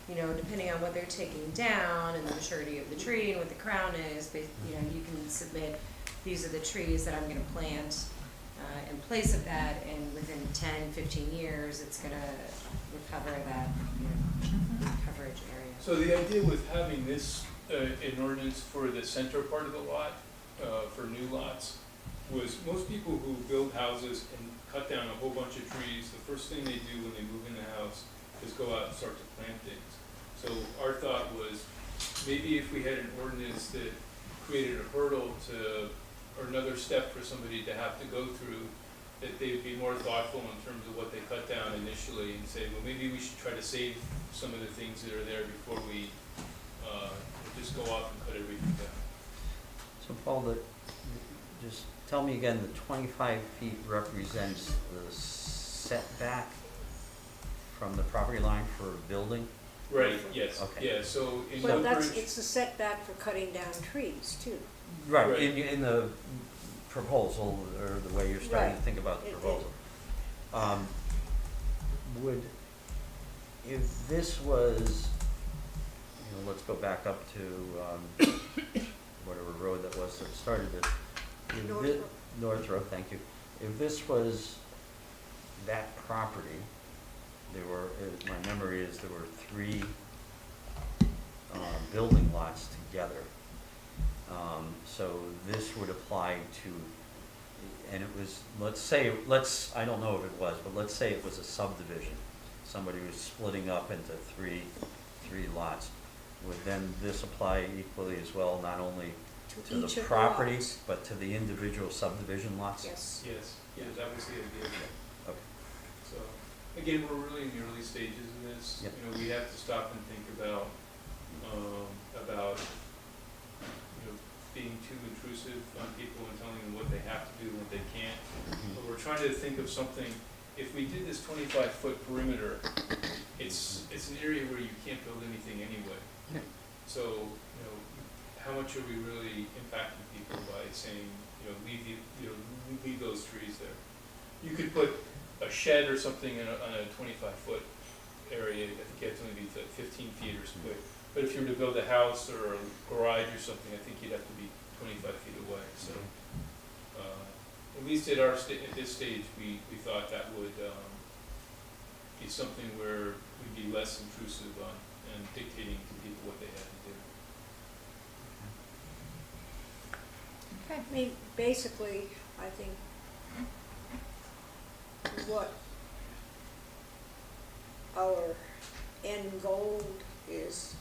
you know, depending on what they're taking down and the maturity of the tree and what the crown is, but, you know, you can submit, these are the trees that I'm gonna plant in place of that, and within 10, 15 years, it's gonna recover that, you know, coverage area. So the idea with having this, an ordinance for the center part of the lot, for new lots, was most people who build houses and cut down a whole bunch of trees, the first thing they do when they move in the house is go out and start to plant things. So our thought was, maybe if we had an ordinance that created a hurdle to, or another step for somebody to have to go through, that they would be more thoughtful in terms of what they cut down initially, and say, well, maybe we should try to save some of the things that are there before we just go off and cut everything down. So Paul, just tell me again, the 25 feet represents the setback from the property line for a building? Right, yes, Okay. yeah, so in Well, Woodbridge, it's the setback for cutting down trees too. Right, Right. in the proposal, or the way you're starting to Right. think about the It- it- proposal. Would, if this was, you know, let's go back up to, whatever road that was that started it. If North thi- Road. North Road, thank you. If this was that property, there were, my memory is there were 3 building lots together. So this would apply to, and it was, I don't know if it was, but let's say it was a subdivision. Somebody was splitting up into three lots. Would then this apply equally as well, not only to each the of property, lots. but to the individual subdivision lots? Yes. yes, yeah, that was the idea. Okay. So, again, we're really in the early stages of this. Yep. You know, we have to stop and think about, you know, being too intrusive on people and telling them what they have to do and what they can't. But we're trying to think of something, if we did this 25-foot perimeter, it's an area where you can't build anything anyway. Yeah. So, you know, how much are we really impacting people by saying, you know, leave those trees there? You could put a shed or something on a 25-foot area. I think you have to only be 15 feet or so. But if you were to build a house or a garage or something, I think you'd have to be 25 feet away. So, at least at this stage, we thought that would be something where we'd be less intrusive on and dictating to people what they had to do. I mean, basically, I think what our end goal is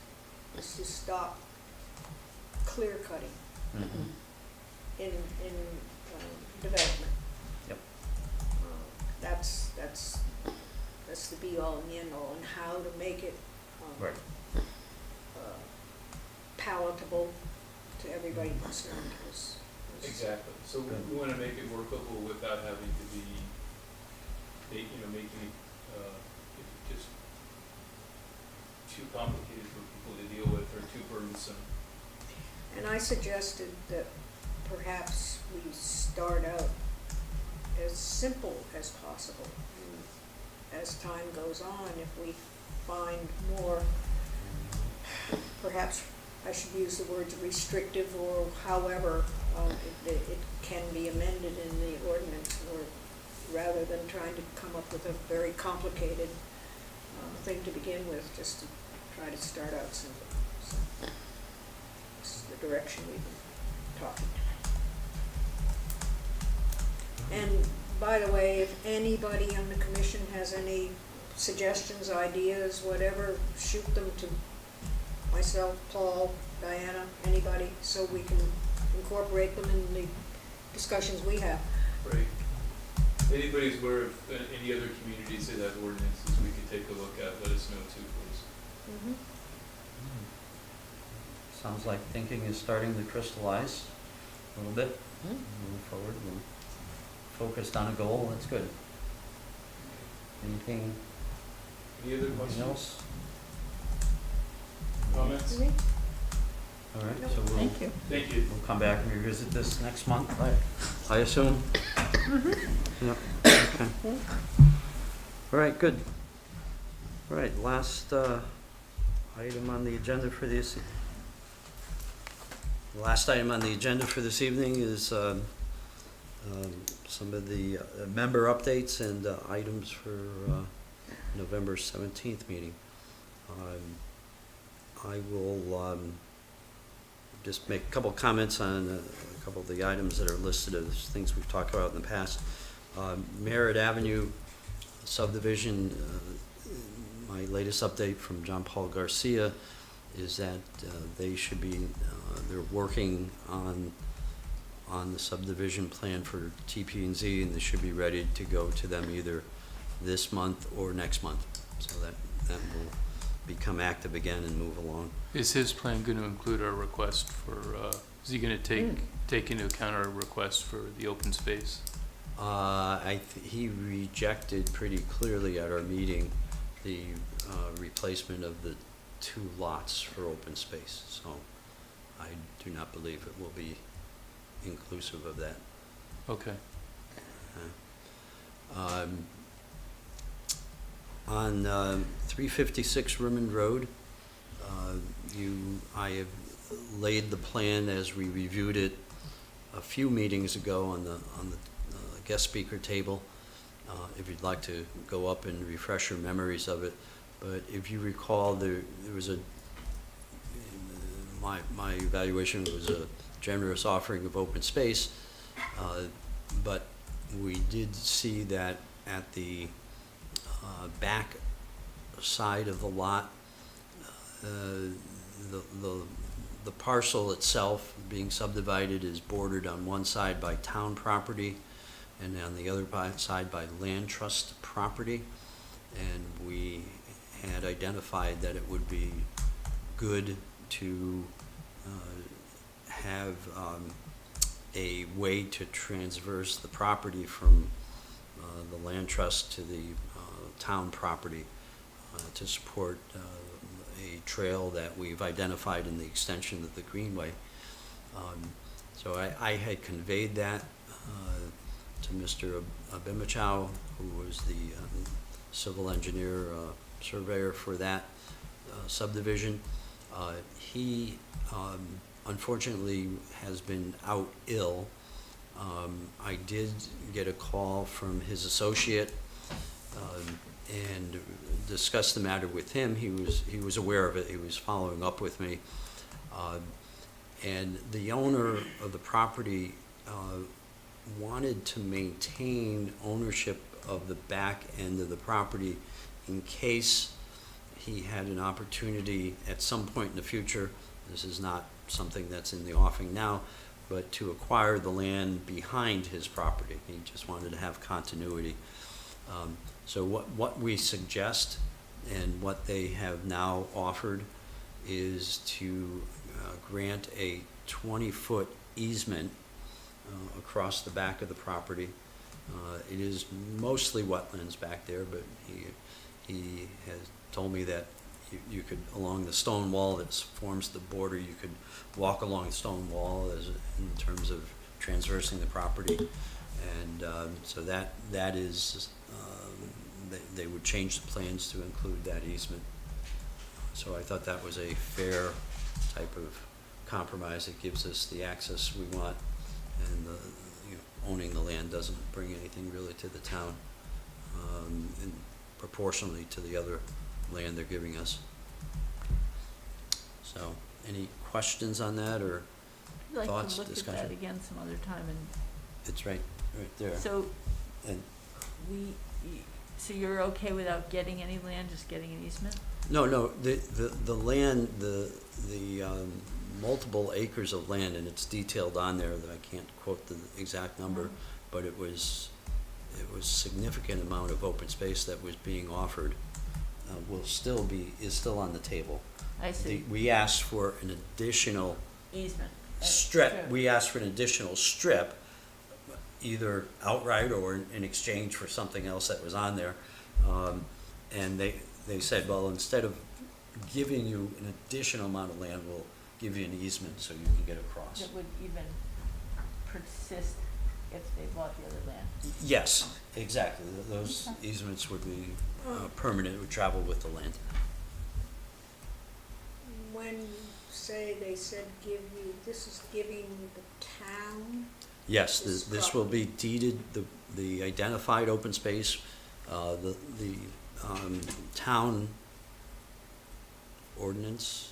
to stop clear cutting Mhm. in development. Yep. That's the be all and the end all, and how to make it Right. palatable to everybody concerned is. Exactly. So we want to make it workable without having to be, making it just too complicated for people to deal with or too burdensome. And I suggested that perhaps we start out as simple as possible. And as time goes on, if we find more, perhaps I should use the words restrictive or however, it can be amended in the ordinance, or rather than trying to come up with a very complicated thing to begin with, just to try to start out simple. So this is the direction we've been talking. And by the way, if anybody on the commission has any suggestions, ideas, whatever, shoot them to myself, Paul, Diana, anybody, so we can incorporate them in the discussions we have. Right. Anybody's aware of any other communities that have ordinances we could take a look at, let us know too, please. Mhm. Sounds like thinking is starting to crystallize a little bit. Move forward, we're focused on a goal, that's good. Anything Any other anything questions? else? Comments? All right, No, so we'll, Thank you. Thank you. we'll come back and revisit this next month, I assume? Yep, okay. All right, good. All right, last item on the agenda for this, last item on the agenda for this evening is some of the member updates and items for November 17th meeting. I will just make a couple comments on a couple of the items that are listed as things we've talked about in the past. Merritt Avenue subdivision, my latest update from John Paul Garcia is that they should be, they're working on the subdivision plan for TP&Z, and they should be ready to go to them either this month or next month. So that will become active again and move along. Is his plan going to include our request for, is he going to take into account our request for the open space? He rejected pretty clearly at our meeting the replacement of the 2 lots for open space. So I do not believe it will be inclusive of that. Okay. On 356 Rimmond Road, I have laid the plan as we reviewed it a few meetings ago on the guest speaker table. If you'd like to go up and refresh your memories of it, but if you recall, there was my evaluation was a generous offering of open space, but we did see that at the back side of the lot, the parcel itself being subdivided is bordered on one side by town property and on the other side by land trust property, and we had identified that it would be good to have a way to transverse the property from the land trust to the town property to support a trail that we've identified in the extension of the greenway. So I had conveyed that to Mr. Abimichow, who was the civil engineer surveyor for that subdivision. He unfortunately has been out ill. I did get a call from his associate and discussed the matter with him. He was aware of it. He was following up with me. And the owner of the property wanted to maintain ownership of the back end of the property in case he had an opportunity at some point in the future. This is not something that's in the offing now, but to acquire the land behind his property. He just wanted to have continuity. So what we suggest and what they have now offered is to grant a 20-foot easement across the back of the property. It is mostly wetlands back there, but he has told me that you could, along the stone wall that forms the border, you could walk along the stone wall in terms of transversing the property. And so that is, they would change the plans to include that easement. So I thought that was a fair type of compromise. It gives us the access we want, and owning the land doesn't bring anything really to the town, and proportionally to the other land they're giving us. So, any questions on that or I'd like thoughts, to look at discussion? that again some other time and it's right there. So And, so you're okay without getting any land, just getting an easement? no, the land, the multiple acres of land, and it's detailed on there, that I can't quote the exact number, but it was significant amount of open space that was being offered, is still on the table. I see, We asked for an additional easement. strip, we asked for an additional strip, either outright or in exchange for something else that was on there. And they said, well, instead of giving you an additional amount of land, we'll give you an easement so you can get across. That would even persist if they bought the other land. Yes, exactly. Those easements would be permanent, would travel with the land. When you say they said this is giving the town, Yes, This this will be deeded, the identified open space, the town ordinance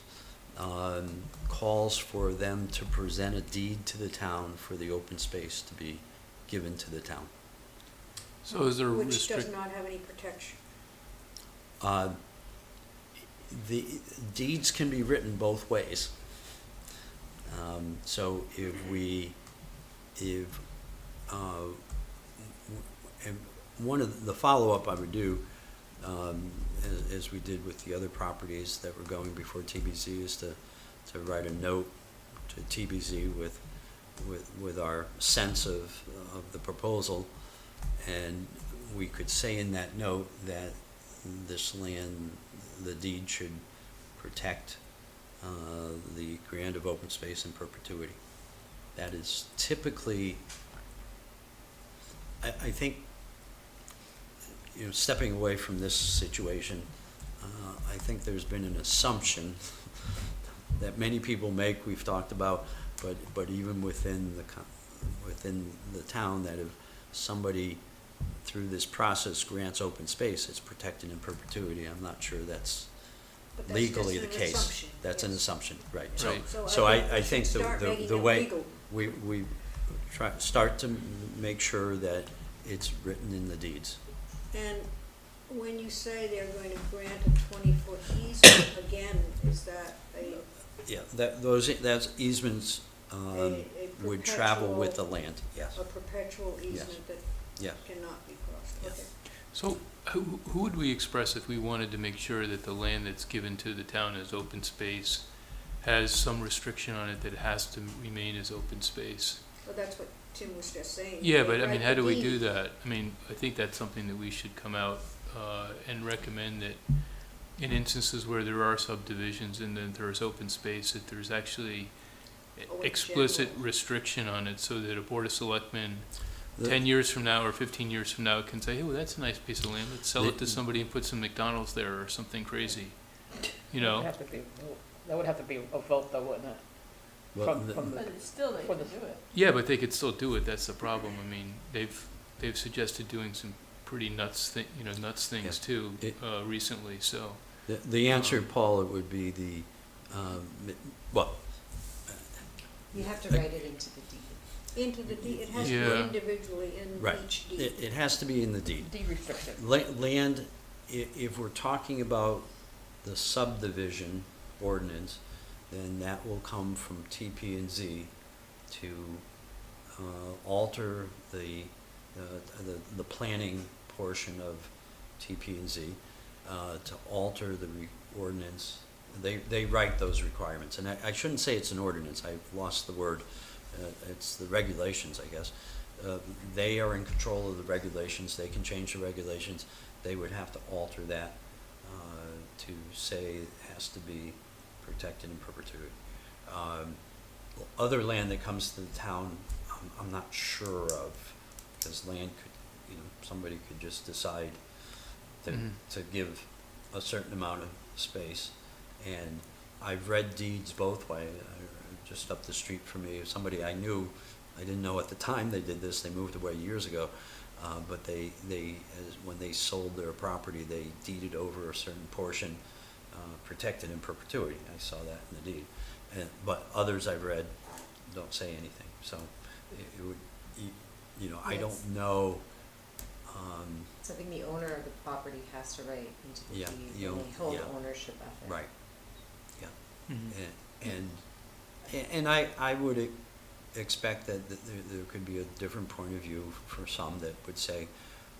calls for them to present a deed to the town for the open space to be given to the town. So is there a which does restrict, not have any protection. The deeds can be written both ways. So and one of the follow-up I would do, as we did with the other properties that were going before TBZ, is to write a note to TBZ with our sense of the proposal, and we could say in that note that this land, the deed should protect the grant of open space in perpetuity. That is typically, I think, stepping away from this situation, I think there's been an assumption that many people make, we've talked about, but even within the town, that if somebody through this process grants open space, it's protected in perpetuity. I'm not sure that's But that's legally just the an case. assumption, That's an yes. assumption, right. Right. So I we think should start making the it way, legal. we start to make sure that it's written in the deeds. And when you say they're going to grant a 20-foot easement, again, is that Yeah, that's easements, would travel with the land, yes, a perpetual easement that yeah. cannot be crossed? Yes. Okay. so who would we express if we wanted to make sure that the land that's given to the town as open space has some restriction on it that it has to remain as open space? Well, that's what Tim was just saying. Yeah, They but I mean, write how the do we do deed. that? I mean, I think that's something that we should come out and recommend, that in instances where there are subdivisions and then there's open space, that there's actually Oh, in explicit general. restriction on it, so that a board of selectmen The- 10 years from now or 15 years from now can say, hey, well, that's a nice piece of land, let's sell it to The- somebody and put some McDonald's there or something crazy, you know? That would have to be a vote though, wouldn't it? Well, From But it's still, they For can the- do it. Yeah, but they could still do it, that's the problem. I mean, they've suggested doing some pretty nuts things Yeah. too, It- recently, so. the answer, Paul, it would be well, You have to Like- write it into the deed. Into the deed, it has to Yeah. be individually in right, each deed. it has to be in the deed. deed restriction. Land, if we're talking about the subdivision ordinance, then that will come from TP&Z to alter the planning portion of TP&Z, to alter the ordinance. They write those requirements, and I shouldn't say it's an ordinance, I've lost the word, it's the regulations, I guess. They are in control of the regulations, they can change the regulations, they would have to alter that to say it has to be protected in perpetuity. Other land that comes to the town, I'm not sure of, because land could, somebody could just decide Mhm. to give a certain amount of space. And I've read deeds both ways. Just up the street from me, somebody I knew, I didn't know at the time they did this, they moved away years ago, but when they sold their property, they deeded over a certain portion, protected in perpetuity. I saw that in the deed. But others I've read don't say anything, so it would, you know, I Yes. don't know, Something the owner of the property has to write into the Yeah, deed, you and know, they hold yeah. ownership of it. right, yeah. Mhm. And I would expect that there could be a different point of view for some that would say,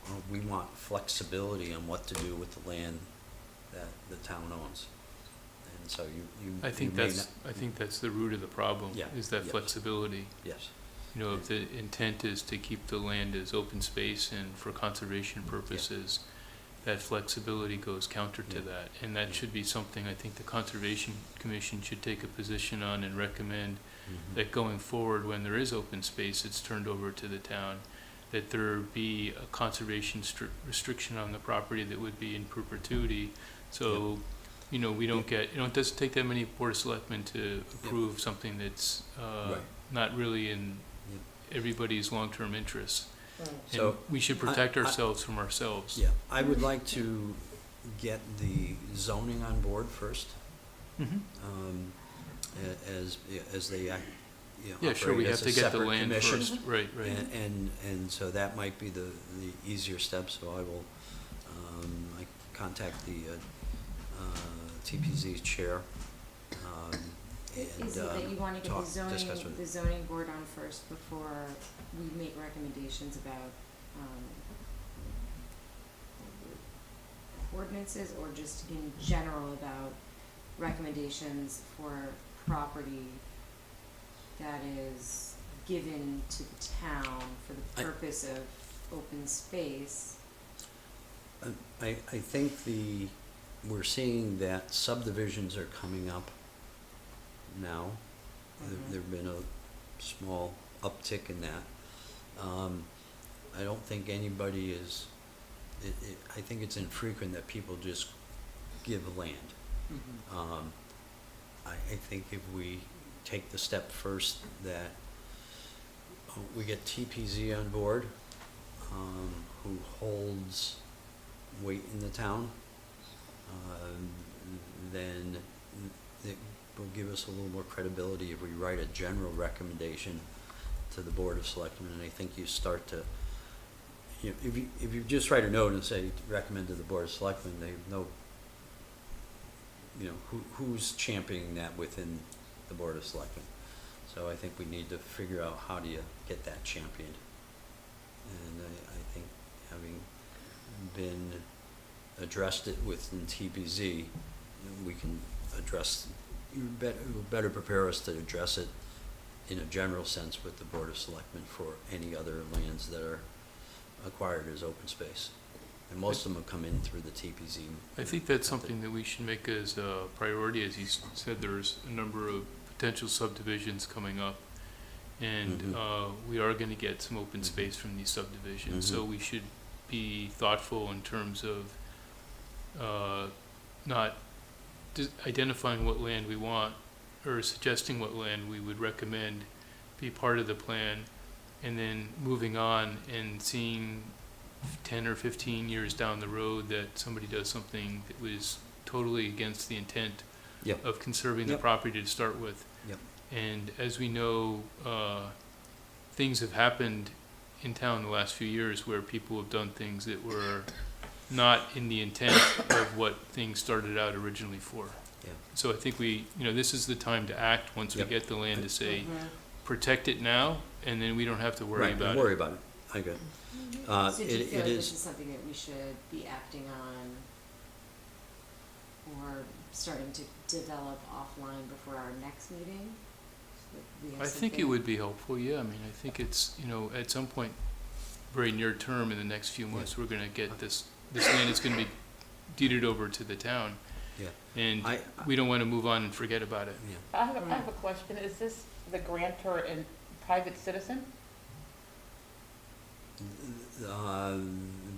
well, we want flexibility on what to do with the land that the town owns. And so you I think may that's, not- I think that's the root of the problem, Yeah, is that yes. flexibility. Yes, You know, if the intent is to keep the land as open space and for conservation purposes, that flexibility goes counter to Yeah. that. And that Yeah. should be something I think the Conservation Commission should take a position on and recommend mhm, that going forward, when there is open space that's turned over to the town, that there be a conservation restriction on the property that would be in perpetuity. So, you know, we don't get, you know, it doesn't take that many Board of Selectmen to approve something that's Right. not really in Yep. everybody's long-term interests. Right. So, And we should protect ourselves from ourselves. yeah, I would like to get the zoning on board first, Mhm. as they act, you know, Yeah, sure, we operate have as a to get the separate land commission. first, right, right. And so that might be the easier step, so I will, I contact the, TPZ chair, and, Is it that you wanna get talk, the discuss with the zoning board on first before we make recommendations about, ordinances, or just in general about recommendations for property that is given to the town for the I- purpose of open space? I think we're seeing that subdivisions are coming up now. Mhm. There've been a small uptick in that. I don't think anybody is, I think it's infrequent that people just give land. I think if we take the step first that we get TPZ on board, who holds weight in the town, then it will give us a little more credibility if we write a general recommendation to the Board of Selectmen. And I think you start to, you know, if you just write a note and say recommend to the Board of Selectmen, they know, you know, who's championing that within the Board of Selectmen. So I think we need to figure out how do you get that championed. And I think having been addressed it within TPZ, we can address, it will better prepare us to address it in a general sense with the Board of Selectmen for any other lands that are acquired as open space. And most of them have come in through the TPZ. I think that's something that we should make as a priority. As you said, there's a number of potential subdivisions coming up. And Mhm. we are gonna get some open Mhm. space from these subdivisions. So Mhm. we should be thoughtful in terms of not identifying what land we want, or suggesting what land we would recommend be part of the plan, and then moving on and seeing 10 or 15 years down the road that somebody does something that was totally against the intent Yep. of conserving the Yep. property to start with. Yep. And as we know, things have happened in town the last few years where people have done things that were not in the intent of what things started out originally for. Yeah. So I think this is the time to act once we Yep. get the land, to say, Mhm. protect it now, and then we don't have to worry Right, about don't it. worry about it. I got it. So do you It feel like this is, is something that we should be acting on or starting to develop offline before our next meeting? So that we have I think it something- would be helpful, yeah. I mean, I think it's, at some point, very near term, in the next few months, we're gonna get this land is gonna be deeded over to the town. Yeah. And I, we don't wanna move on and forget about it. yeah. I have a question. Is this the grantor and private citizen?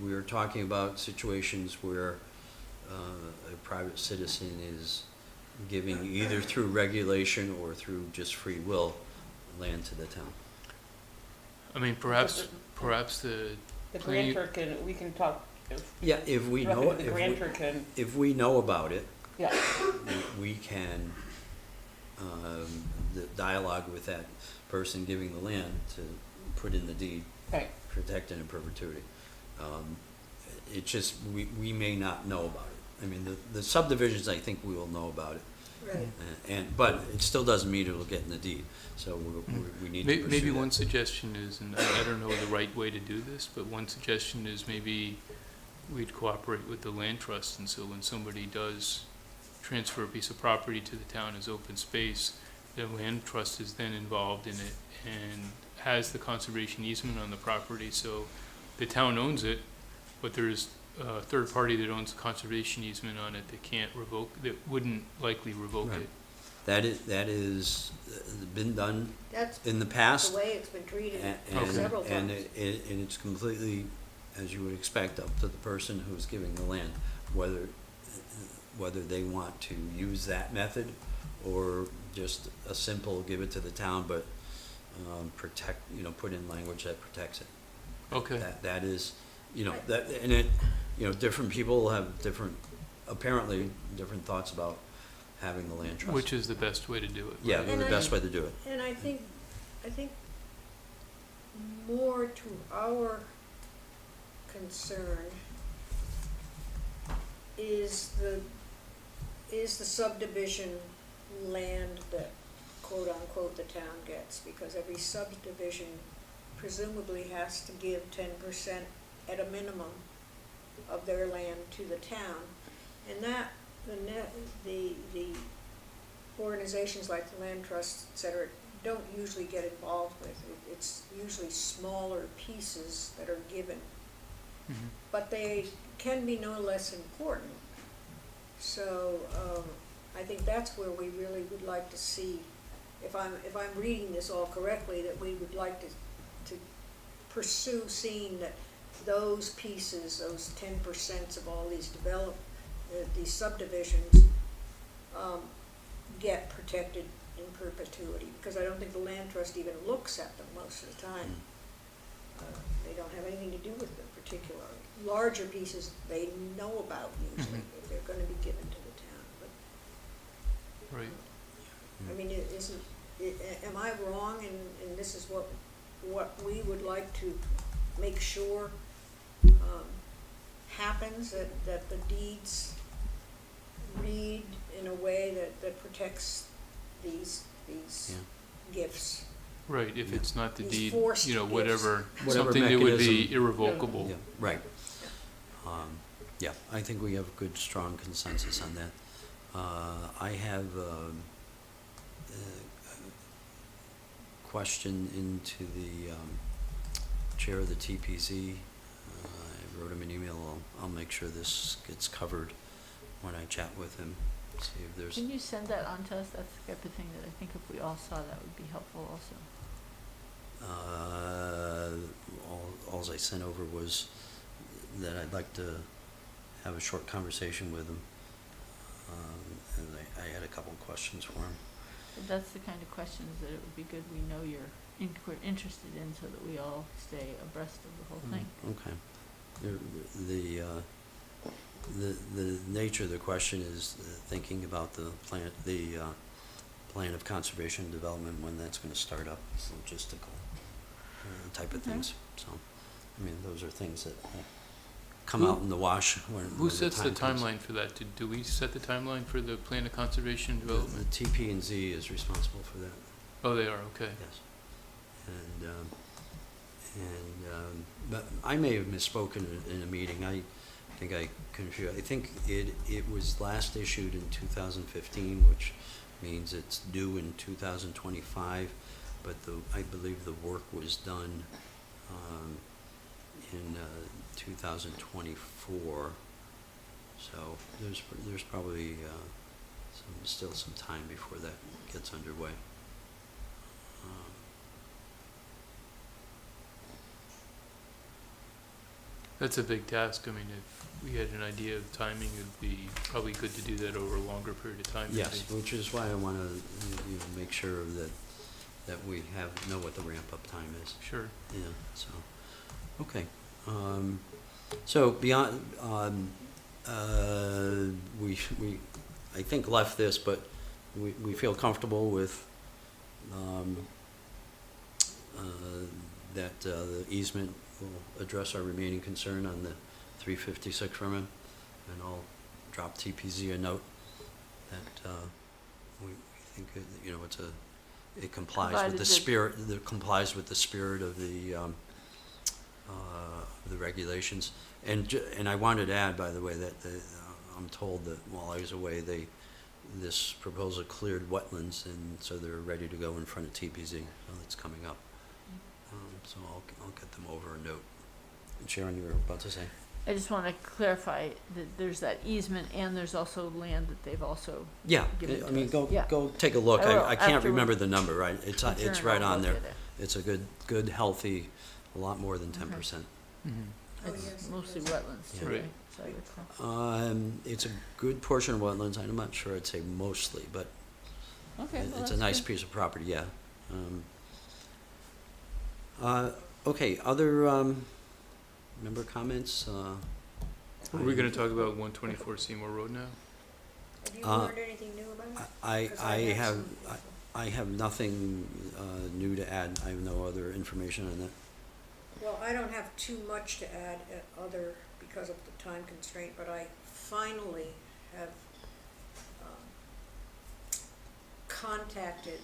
We were talking about situations where a private citizen is giving either through regulation or through just free will land to the town. I mean, perhaps the, The Can you- grantor can, we can talk, Yeah, if we know, the grantor can, if we know about it, yeah, we can the dialogue with that person giving the land to put in the deed, Right. protected in perpetuity. It just, we may not know about it. I mean, the subdivisions, I think we will know about it. Right. But it still doesn't mean it'll get in the deed, so we need to pursue Maybe that. one suggestion is, and I don't know the right way to do this, but one suggestion is maybe we'd cooperate with the land trust, and so when somebody does transfer a piece of property to the town as open space, the land trust is then involved in it and has the conservation easement on the property, so the town owns it, but there's a third party that owns the conservation easement on it that can't revoke, that wouldn't likely revoke Right. it. That is been done That's in the past. the way it's been treated And several and times. and it's completely, as you would expect, up to the person who's giving the land, whether they want to use that method or just a simple give it to the town, but protect, put in language that protects it. Okay, That is, that, and it, different people have apparently different thoughts about having the land trust. which is the best way to do it. Yeah, right? And the I- best way to do it. And I think more to our concern is the subdivision land that quote unquote the town gets, because every subdivision presumably has to give 10% at a minimum of their land to the town. And that, the organizations like the Land Trust, et cetera, don't usually get involved with it. It's usually smaller pieces that are given, Mhm. but they can be no less important. So, I think that's where we really would like to see, if I'm reading this all correctly, that we would like to pursue seeing that those pieces, those 10% of all these these subdivisions, get protected in perpetuity, because I don't think the land trust even looks at them most of the time. They don't have anything to do with them particularly. Larger pieces they know about usually, if they're gonna be given to the town, but, Right. I mean, am I wrong, and this is what we would like to make sure, happens, that the deeds read in a way that protects these Yeah. gifts. Right, if Yeah. it's not the These deed, forced whatever, Whatever something that would be mechanism. irrevocable. Yeah, right. Yeah, I think we have good, strong consensus on that. I have a question into the chair of the TPZ. I wrote him an email. I'll make sure this gets covered when I chat with him, see if there's. Can you send that on to us? That's the type of thing that I think if we all saw, that would be helpful also. Alls I sent over was that I'd like to have a short conversation with him. And I had a couple of questions for him. But that's the kind of questions that it would be good we know we're interested in, so that we all stay abreast of the whole thing. Okay. The nature of the question is thinking about the plan of conservation and development, when that's gonna start up, logistical type of Okay. things. So, I mean, those are things that come out in the wash when Who sets the time comes. timeline for that? Do we set the timeline for the plan of conservation and The development? TP&Z is responsible for that, Oh, they are, okay. yes. But I may have misspoken in a meeting. I think I confused. I think it was last issued in 2015, which means it's due in 2025, but I believe the work was done in 2024. So there's probably still some time before that gets underway. That's a big task. I mean, if we had an idea of timing, it'd be probably good to do that over a longer period of time. maybe. Yes, which is why I want to make sure that we know what the ramp-up time is. Sure. Yeah, so, okay. So beyond, we I think left this, but we feel comfortable with that the easement will address our remaining concern on the 356 Rimmon, and I'll drop TPZ a note that we think, you know, it complies with Provided the that- spirit, complies with the spirit of the regulations. And I wanted to add, by the way, that I'm told that while I was away, this proposal cleared wetlands, and so they're ready to go in front of TPZ, so that's coming up. So I'll get them over a note. And Sharon, you were about to say? I just want to clarify that there's that easement and there's also land that they've also, Yeah, Give it I to mean, us. go Yeah. take a look. I will, I can't after we- remember the number, right? It's adjourn, right I'll on look there. at it. It's a good, healthy, a lot more than 10%. Oh, It's yes, mostly yes. wetlands too, Right. right? So I recall. It's a good portion of wetlands. I'm not sure I'd say mostly, but Okay, well, it's a that's nice good. piece of property, yeah. Okay, other member comments? Are we gonna talk about 124 Seymour Road now? Have you Uh, learned anything new about it? I 'Cause have some- I have nothing new to add. I have no other information on that. Well, I don't have too much to add other because of the time constraint, but I finally have contacted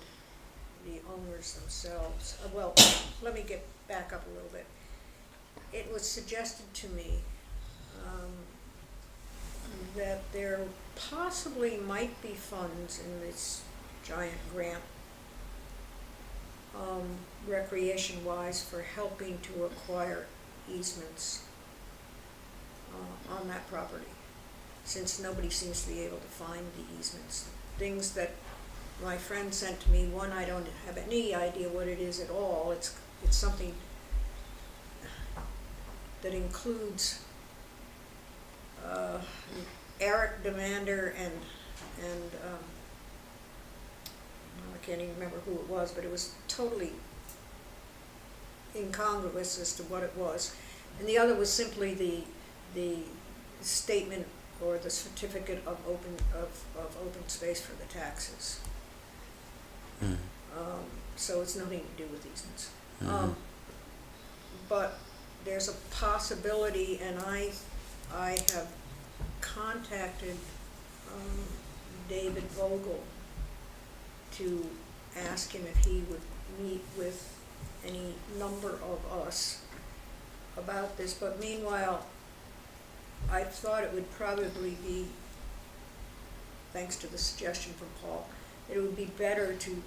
the owners themselves. Well, let me get back up a little bit. It was suggested to me that there possibly might be funds in this giant grant, recreation-wise, for helping to acquire easements on that property, since nobody seems to be able to find the easements. Things that my friend sent to me, one, I don't have any idea what it is at all. It's something that includes Eric Demander and I can't even remember who it was, but it was totally incongruous as to what it was. And the other was simply the statement or the certificate of open space for the taxes. Mm. So it's nothing to do with easements. Mhm. But there's a possibility, and I have contacted David Vogel to ask him if he would meet with any number of us about this. But meanwhile, I thought it would probably be, thanks to the suggestion from Paul, it would be better to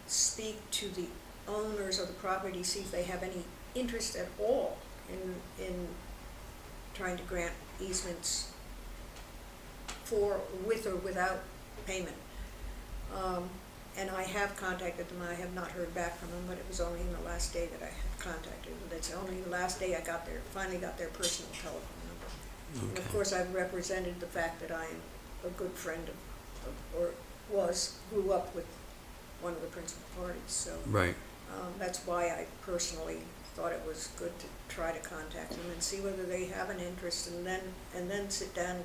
speak to the owners of the property, see if they have any interest at all in trying to grant easements with or without payment. And I have contacted them. I have not heard back from them, but it was only in the last day that I had contacted them. That's only the last day I finally got their personal telephone number. And of Okay. course, I've represented the fact that I am a good friend or grew up with one of the principal parties, so Right. that's why I personally thought it was good to try to contact them and see whether they have an interest, and then sit down,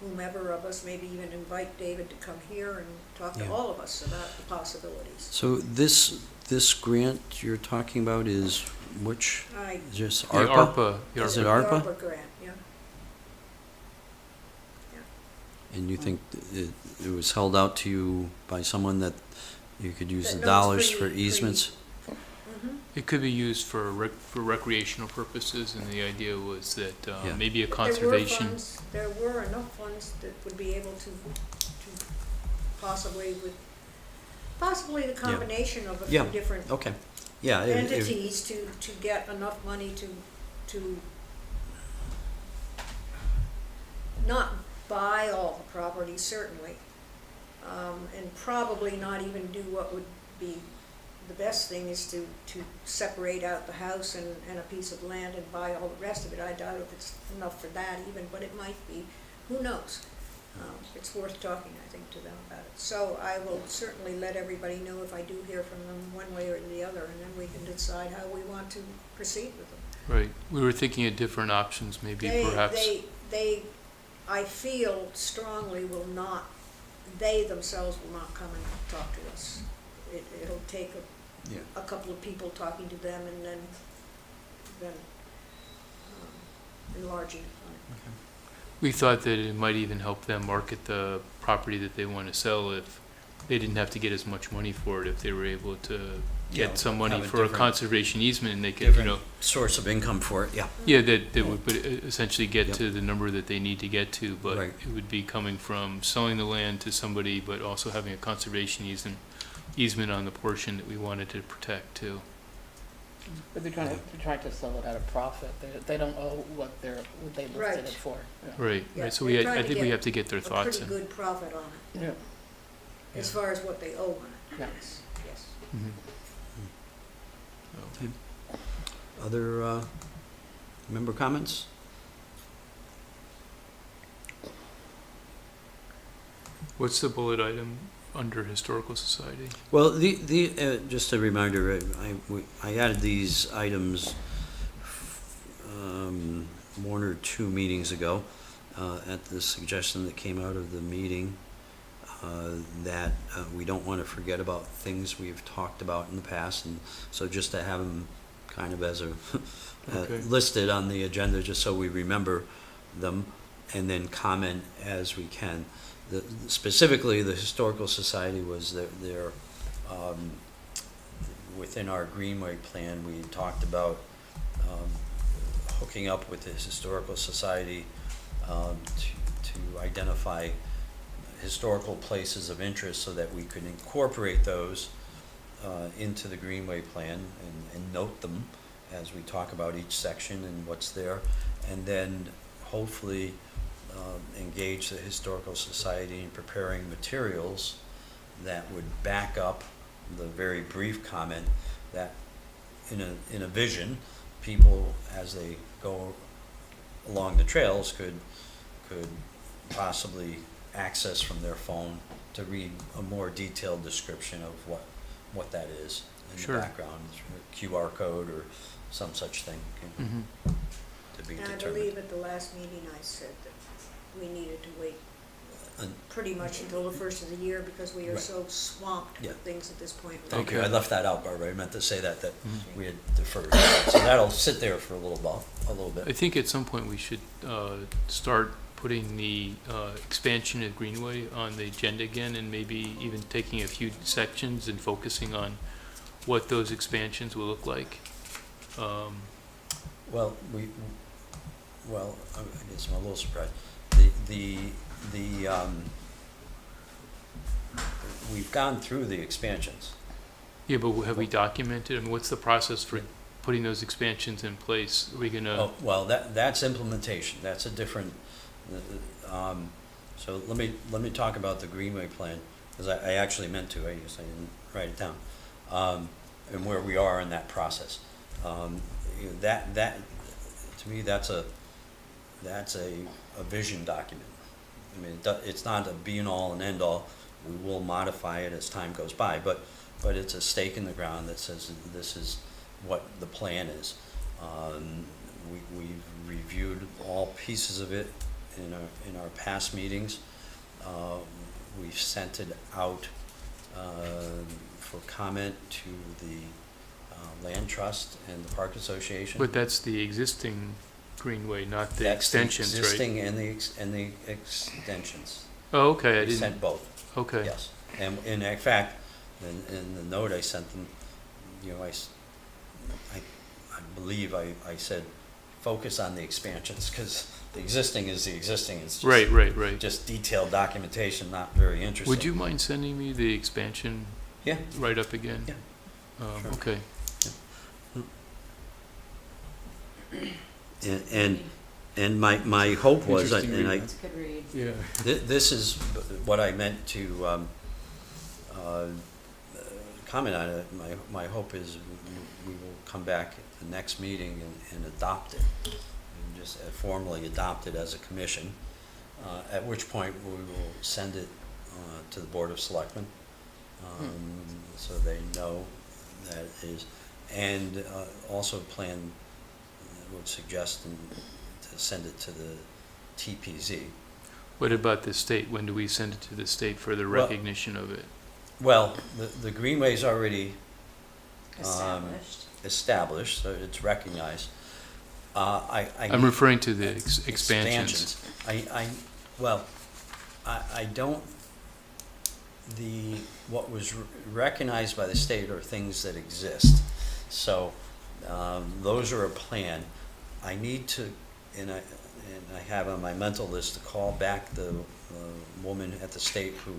whomever of us, maybe even invite David to come here and talk to Yeah. all of us about the possibilities. So this grant you're talking about is which? Just The ARPA? The Is it The ARPA? ARPA grant, yeah. And you think it was held out to you by someone that you could use That the knows dollars for pretty- easements? Mm-hmm. It could be used for recreational purposes, and the idea was that Yeah. maybe a conservation. There were enough funds that would be able to possibly the combination of a few Yeah. different Okay, yeah. entities to get enough money to not buy all the property, certainly, and probably not even do what would be the best thing is to separate out the house and a piece of land and buy all the rest of it. I doubt if it's enough for that even, but it might be. Who knows? It's worth talking, I think, to them about it. So I will certainly let everybody know if I do hear from them one way or the other, and then we can decide how we want to proceed with them. Right. We were thinking of different options, maybe perhaps. They, I feel strongly will not they themselves will not come and talk to us. It'll take Yeah. a couple of people talking to them and then enlarging on it. We thought that it might even help them market the property that they want to sell if they didn't have to get as much money for it, if they were able to Yeah, get some money have a for a different- conservation easement, and they could, you Different know, source of income for it, yeah. yeah, that would essentially get Yep. to the number that they need to get to, but Right. it would be coming from selling the land to somebody, but also having a conservation easement on the portion that we wanted to protect too. But they're trying to sell it at a profit. They don't owe what they listed Right. it for. Yeah. Right, Yeah, right, so they're I trying to think we get have to get their A thoughts pretty in. good profit on it, Yeah. as Yeah. far as what they owe on it, Yeah. yes, yes. Mhm. Other member comments? What's the bullet item under Historical Society? Well, just a reminder, I added these items one or two meetings ago at the suggestion that came out of the meeting that we don't want to forget about things we've talked about in the past, and so just to have them kind of as a Okay. listed on the agenda, just so we remember them, and then comment as we can. Specifically, the Historical Society was their within our Greenway plan, we talked about hooking up with the Historical Society to identify historical places of interest so that we could incorporate those into the Greenway plan and note them as we talk about each section and what's there, and then hopefully engage the Historical Society in preparing materials that would back up the very brief comment that in a vision, people as they go along the trails could possibly access from their phone to read a more detailed description of what that is in Sure. the background, QR code or some such thing, you know, Mhm. to be And I determined. believe at the last meeting I said that we needed to wait And- pretty much until the first of the year because we are Right. so swamped Yeah. with things at this point. Thank you. Okay. I left that out, Barbara. I meant to say that Mhm. we had deferred. So that'll sit there for a little I bit. think at some point we should start putting the expansion of Greenway on the agenda again, and maybe even taking a few sections and focusing on what those expansions will look like. Well, I guess I'm a little surprised. We've gone through the expansions. Yeah, but have we documented, I mean, what's the process for putting those expansions in place? Are we gonna, Oh, well, that's implementation. That's a different, so let me talk about the Greenway plan, because I actually meant to, I guess I didn't write it down, and where we are in that process. You know, that, to me, that's a vision document. I mean, it's not a be and all and end all. We will modify it as time goes by, but it's a stake in the ground that says this is what the plan is. We've reviewed all pieces of it in our past meetings. We've sent it out for comment to the Land Trust and the Park Association. but that's the existing Greenway, not the That's extensions, right? existing and the extensions. Oh, okay, I We didn't, sent both, okay. yes. And in fact, in the note I sent them, you know, I believe I said, focus on the expansions, because the existing is the existing. It's just Right. just detailed documentation, not very interesting. Would you mind sending me the expansion Yeah. write-up again? Yeah, sure. Okay. And my hope was, Interesting and read. It's a good read. Yeah. this is what I meant to comment on it. My hope is we will come back at the next meeting and adopt it, and just formally adopt it as a commission, at which point we will send it to the Board of Selectmen, so they know that it is, and also would suggest to send it to the TPZ. What about the state? When do we send it to the state for the Well- recognition of it? Well, the Greenway's already Established. established, so it's recognized. I'm referring to the expansions. Well, I don't, what was recognized by the state are things that exist. So, those are a plan. I need to, and I have on my mental list to call back the woman at the state who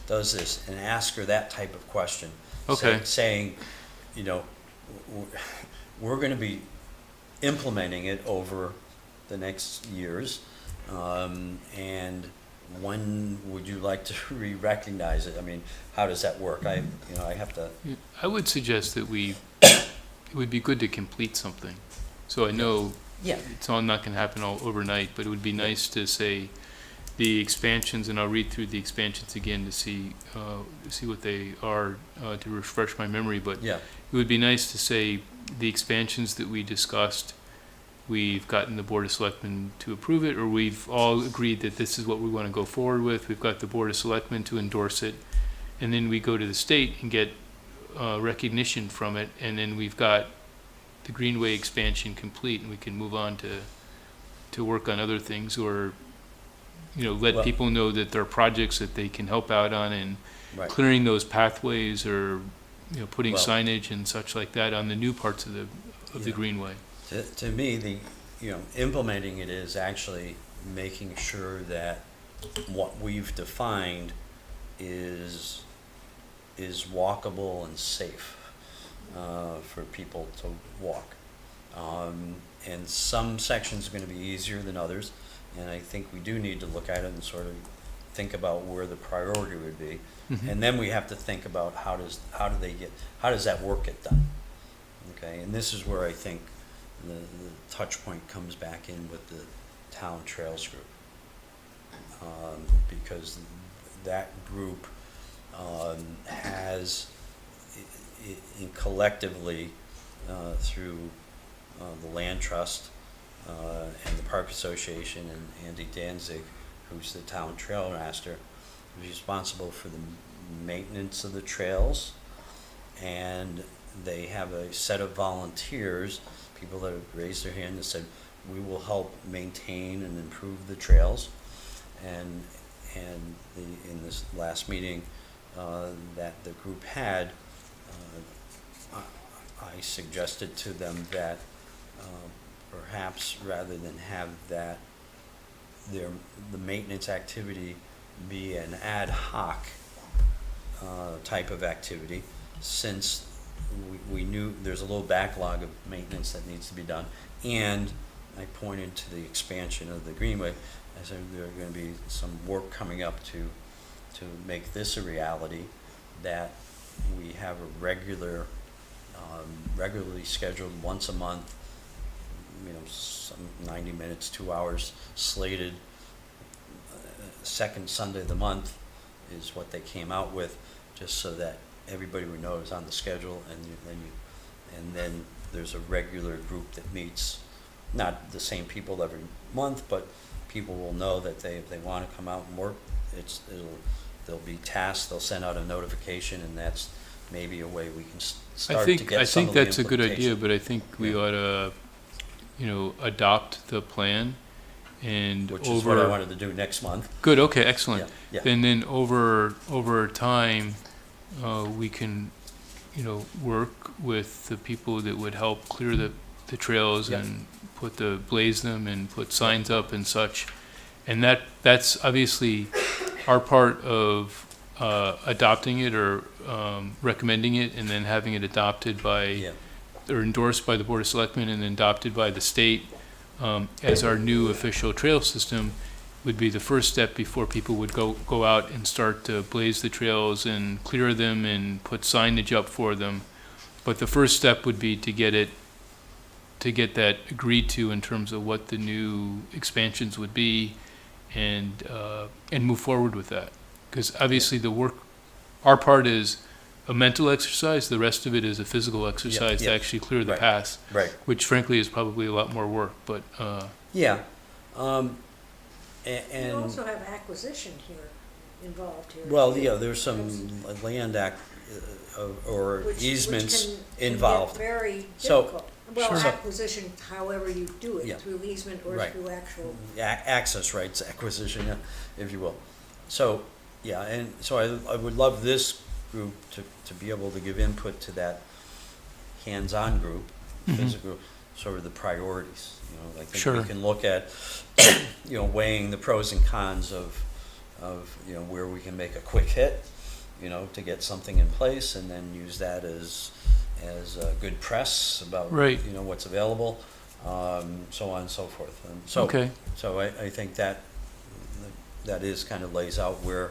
does this and ask her that type of question. Okay. Saying, you know, we're gonna be implementing it over the next years, and when would you like to re-recognize it? I mean, how does that work? I have to, I would suggest that it would be good to complete something. So I know yeah, it's all not gonna happen all overnight, but it would be nice to say the expansions, and I'll read through the expansions again to see what they are, to refresh my memory, but yeah, it would be nice to say the expansions that we discussed, we've gotten the Board of Selectmen to approve it, or we've all agreed that this is what we want to go forward with. We've got the Board of Selectmen to endorse it, and then we go to the state and get recognition from it, and then we've got the Greenway expansion complete, and we can move on to work on other things, or let Well- people know that there are projects that they can help out on, and right. clearing those pathways, or putting Well- signage and such like that on the new parts of the Yeah. Greenway. To me, implementing it is actually making sure that what we've defined is walkable and safe for people to walk. And some sections are going to be easier than others, and I think we do need to look at it and sort of think about where the priority would be. Mhm. And then we have to think about how does that work get done? Okay, and this is where I think the touch point comes back in with the town trails group. Because that group has collectively through the Land Trust and the Park Association and Andy Danzig, who's the town trail master, who's responsible for the maintenance of the trails, and they have a set of volunteers, people that have raised their hand and said, we will help maintain and improve the trails. And in this last meeting that the group had, I suggested to them that perhaps rather than have the maintenance activity be an ad hoc type of activity, since we knew there's a little backlog of maintenance that needs to be done, and I pointed to the expansion of the Greenway. I said there are going to be some work coming up to make this a reality, that we have a regularly scheduled once a month, some 90 minutes, 2 hours slated, second Sunday of the month is what they came out with, just so that everybody would know it's on the schedule, and then there's a regular group that meets, not the same people every month, but people will know that if they want to come out and work, they'll be tasked, they'll send out a notification, and that's maybe a way we can start to get some of the I think that's a good idea, implementation. but I think we Yeah. ought to, adopt the plan, and Which is what I wanted to do next month. Good, okay, excellent. Yeah, And then over time, we can, work with the people that would help clear the trails Yeah. and blaze them and put signs up and such. And that's obviously our part of adopting it, or recommending it, and then having it adopted by, yeah, or endorsed by the Board of Selectmen and then adopted by the state as our new official trail system, would be the first step before people would go out and start to blaze the trails and clear them and put signage up for them. But the first step would be to get that agreed to in terms of what the new expansions would be, and move forward with that. Because obviously our part is a mental exercise, the rest of it is a physical exercise to yeah. actually clear the Right. paths, right. which frankly is probably a lot more work, but, Yeah. You And, also have acquisition here, involved here. well, too. yeah, there's some land or Which easements can involved. get very So- difficult. Well, Sure. acquisition, however you do Yeah. it, through easement or Right. through actual. Access rights acquisition, yeah, if you will. So, yeah, and so I would love this group to be able to give input to that hands-on group, Mhm. physical, sort of the priorities, you know, I think we Sure. can look at, you know, weighing the pros and cons of, you know, where we can make a quick hit, you know, to get something in place, and then use that as good press about, Right. you know, what's available, so on and so forth. And so, Okay. so I think that is kind of lays out where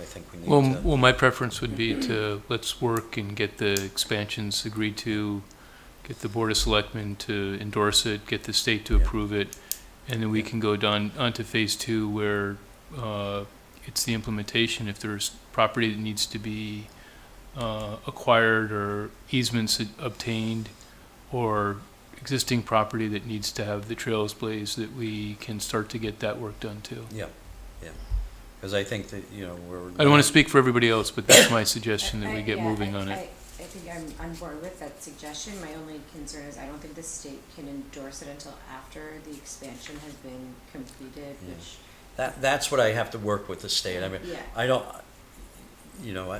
I think we need to. Well, my preference would be to, let's work and get the expansions agreed to, get the Board of Selectmen to endorse it, get the state to Yeah. approve it, and then we can go on to phase two where it's the implementation. If there's property that needs to be acquired or easements obtained, or existing property that needs to have the trails blazed, that we can start to get that work done too. Yeah, yeah, because I think that, you know, we're. I don't want to speak for everybody else, but that's my suggestion, that we get moving on it. I think I'm on board with that suggestion. My only concern is I don't think the state can endorse it until after the expansion has been completed, Yeah. which, That's what I have to work with the state. I mean, yeah. I don't, you know,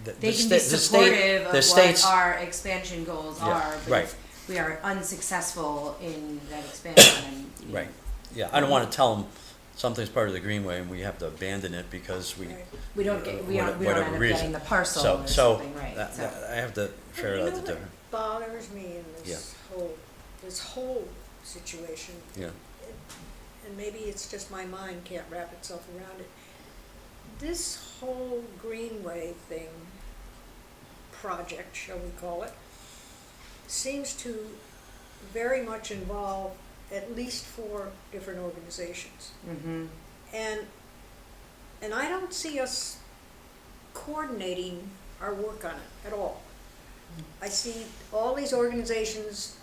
They can be supportive of what our expansion goals Yeah, are, but right. if we are unsuccessful in that expansion, then, you know, Right, yeah, I don't want to tell them something's part of the Greenway and we have to abandon it because we. Right. we don't get, we don't whatever end up reason. getting the parcel So, or so, something, right, that- so. that- I have to figure You out know the what difference. bothers me in this whole situation, Yeah, and maybe it's just my mind can't wrap itself around it. This whole Greenway thing, project, shall we call it, seems to very much involve at least 4 different organizations. Mm-hmm. And I don't see us coordinating our work on it at all. I see all these organizations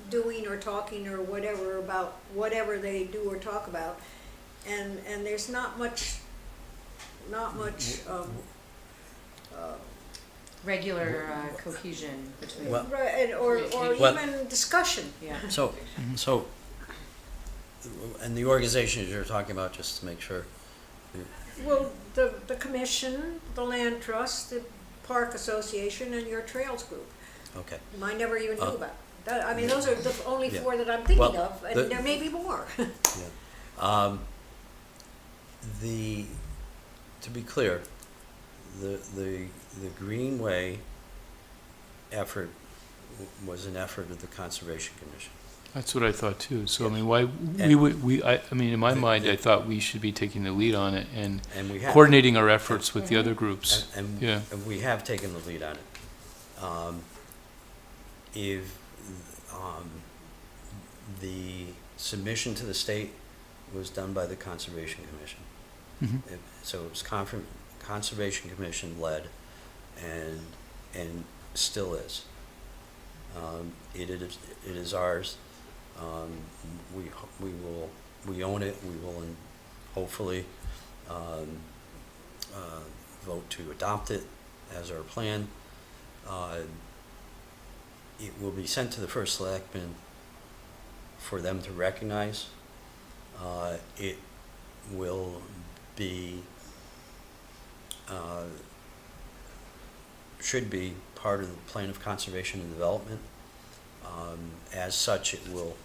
doing or talking or whatever about whatever they do or talk about, and there's not much Regular cohesion between, Well- right, or Well- even discussion. yeah. so, and the organizations you're talking about, just to make sure. Well, the commission, the land trust, the park association, and your trails group. Okay, I never even knew Uh, about. That, I mean, those are the only Yeah. 4 that I'm thinking Well, of, and the- there may be more. yeah. To be clear, the Greenway effort was an effort of the Conservation Commission. That's what I thought too. So I mean, why And- I mean, in my mind, I thought we should be taking the lead on it and And we have. coordinating our efforts with the other groups. Yeah. And we have taken the lead on it. If, the submission to the state was done by the Conservation Commission. Mhm. So it was Conservation Commission led and still is. It is ours. We own it, we will hopefully, vote to adopt it as our plan. It will be sent to the first selectman for them to recognize. It will be, should be part of the plan of conservation and development. As such, it will,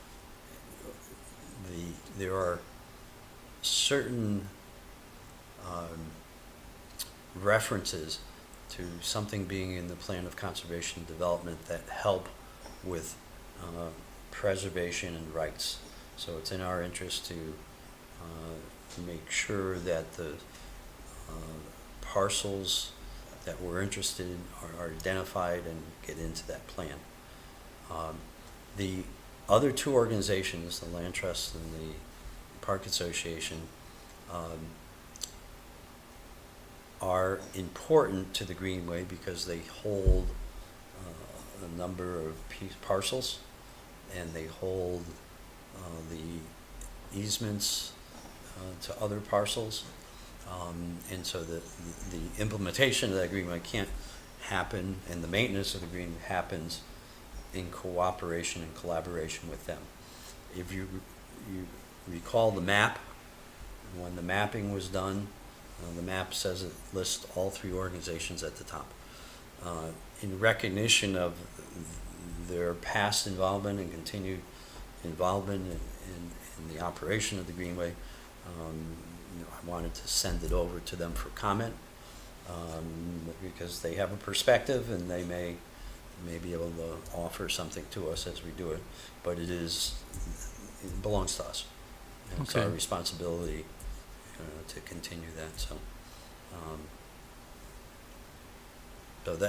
there are certain references to something being in the plan of conservation and development that help with preservation and rights. So it's in our interest to make sure that the parcels that we're interested in are identified and get into that plan. The other 2 organizations, the Land Trust and the Park Association, are important to the Greenway because they hold a number of parcels, and they hold the easements to other parcels. And so the implementation of that greenway can't happen, and the maintenance of the greenway happens in cooperation and collaboration with them. If you recall the map, when the mapping was done, the map says it lists all three organizations at the top. In recognition of their past involvement and continued involvement in the operation of the greenway, I wanted to send it over to them for comment, because they have a perspective and they may be able to offer something to us as we do it, but it belongs to us. And it's our Okay. responsibility to continue that. So,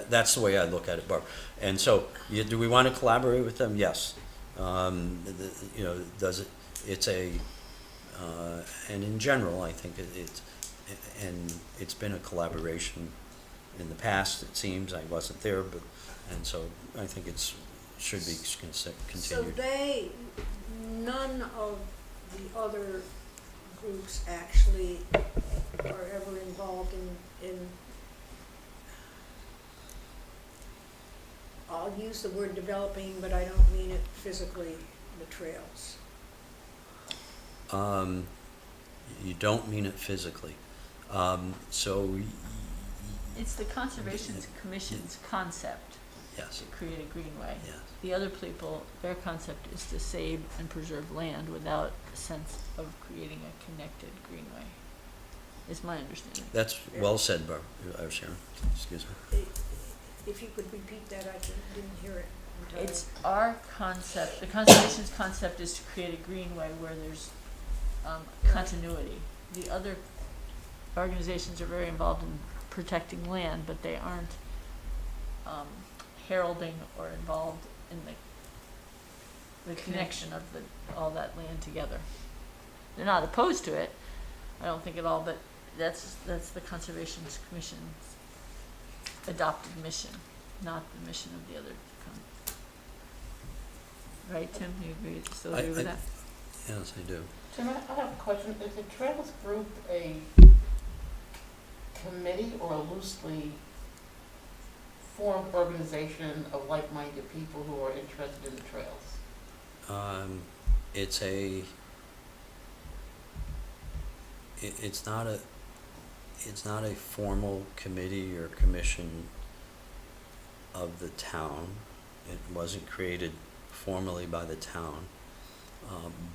that's the way I look at it, Barb. And so, do we want to collaborate with them? Yes. Does it? It's a, and in general, I think it's been a collaboration in the past. It seems I wasn't there, and so I think should be So continued. none of the other groups actually are ever involved in, I'll use the word developing, but I don't mean it physically, the trails. You don't mean it physically. So It's the Conservation Commission's concept yes, to create a greenway. yes. The other people, their concept is to save and preserve land without a sense of creating a connected greenway, is my understanding. That's well said, Barb. Sharon. Excuse me. If you could repeat that, I didn't hear it entirely. It's our concept, the conservation's concept is to create a greenway where there's continuity. The other organizations are very involved in protecting land, but they aren't heralding or involved in the connection of all that land together. They're not opposed to it, I don't think at all, but that's the Conservation Commission's adopted mission, not the mission of the other. Right, Tim? You agree? Still agree with that? Yes, I do. Tim, I have a question. Is the Trails Group a committee or a loosely formed organization of like-minded people who are interested in the trails? It's not a formal committee or commission of the town. It wasn't created formally by the town,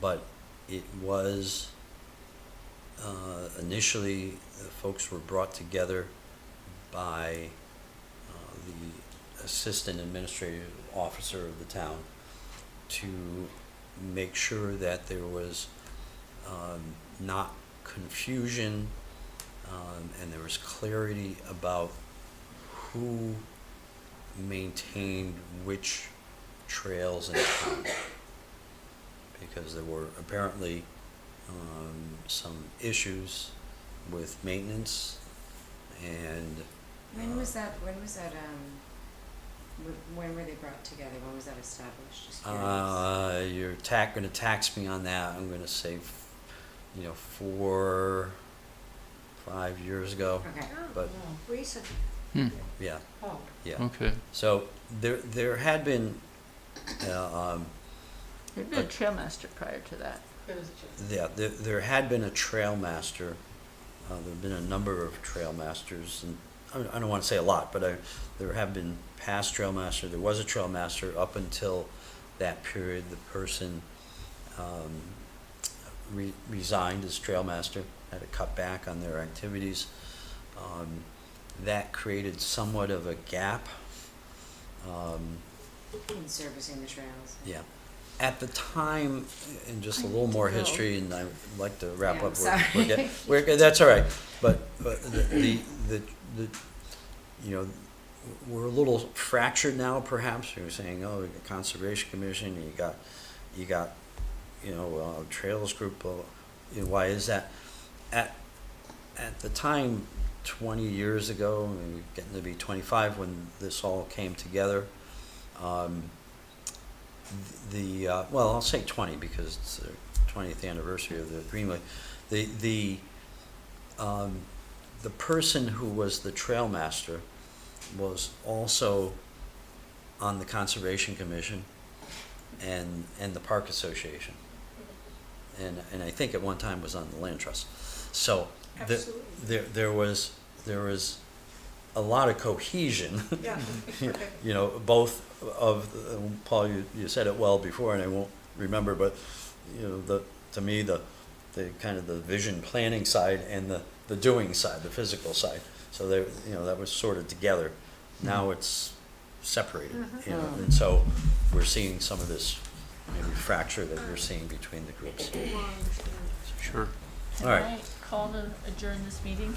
but it was initially folks were brought together by the assistant administrative officer of the town to make sure that there was not confusion and there was clarity about who maintained which trails in town, because there were apparently some issues with maintenance and When was that, when were they brought together? When was that established? Just curious. you're gonna tax me on that. I'm gonna say 4, 5 years ago, Okay. but Recent. yeah, Oh, yeah. Okay. So there had been There'd been a trailmaster prior to that. it was just. there had been a trail master. There have been a number of trail masters, and I don't want to say a lot, but there have been past trail master. There was a trail master up until that period. The person resigned as trail master, had to cut back on their activities. That created somewhat of a gap. In servicing the trails. Yeah. At the time, and just a little more history, and I'd like to wrap Yeah, up. I'm sorry. That's all right. But the we're a little fractured now. Perhaps you're saying, oh, the Conservation Commission, you got Trails Group. Why is that? At the time, 20 years ago, maybe getting to be 25, when this all came together. Well, I'll say 20 because it's the 20th anniversary of the Greenway. The person who was the trail master was also on the Conservation Commission and the Park Association. And I think at one time was on the Land Trust. So there was a lot of cohesion. Yeah, You know, both of, Paul, you said it well before, and I won't remember, but, you know, to me, the kind of the vision planning side and the doing side, the physical side. So they, you know, that was sort of together. Now it's separated, you know, and so we're seeing some of this maybe fracture that we're seeing between the groups. Sure. Can All right. I call to adjourn this meeting?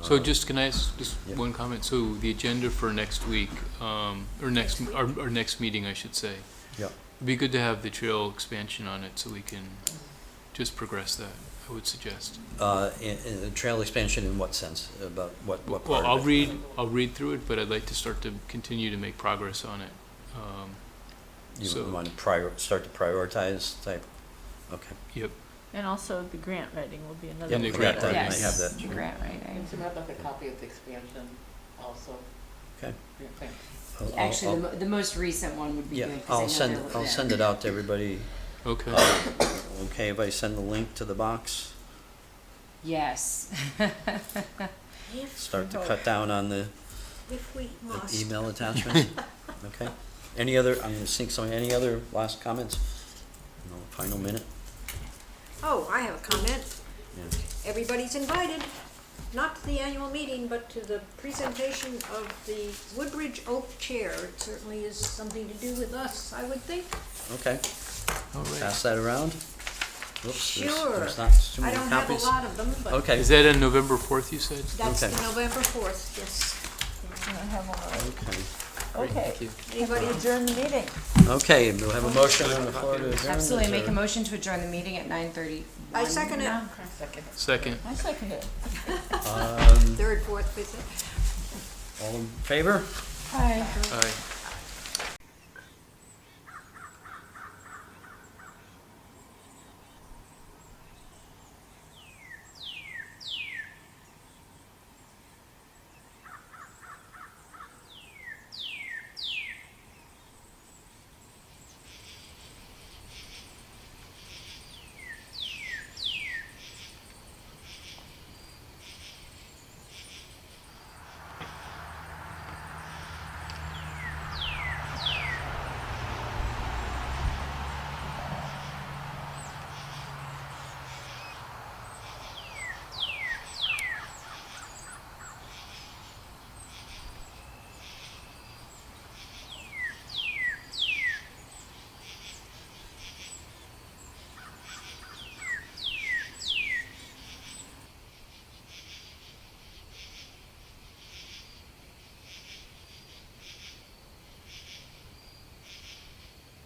So just, can I ask just Yeah. one comment? So the agenda for next week, or our next meeting, I should say. Yep. It'd be good to have the trail expansion on it so we can just progress that, I would suggest. In the trail expansion, in what sense? About what part Well, of it? I'll read through it, but I'd like to start to continue to make progress on it. You so- want to start to prioritize type? Okay. Yep. And also the grant writing will be another. Yeah, the we grant got that. writing. I have that. Yes, grant writing. And to have like a copy of the expansion also. Okay. Yeah, thanks. Actually, the most recent one would be Yeah, good, because I know they're I'll send it out to everybody. Okay. Okay, if I send the link to the box, Yes. start to cut down on the If we must. email attachments. Okay. Any other, I'm gonna sneak some, any other last comments? No, final minute? Oh, I have a comment. Yeah. Everybody's invited, not to the annual meeting, but to the presentation of the Woodbridge Oak Chair. It certainly is something to do with us, I would think. Okay, All right. pass that around. Oops, Sure. there's not too I many don't have a copies. lot of them, but Okay, Is that on November 4th, you said? that's the Okay. November 4th, yes. I have one already. okay. Great, Okay, thank you. Anybody? adjourn the meeting. Okay, we'll have a motion on the floor to adjourn. Absolutely, Is make a there- motion to adjourn the meeting at 9:31. I second it. Second. Second. I second it. Um, Third, fourth, fifth. all in favor? Hi. Aye.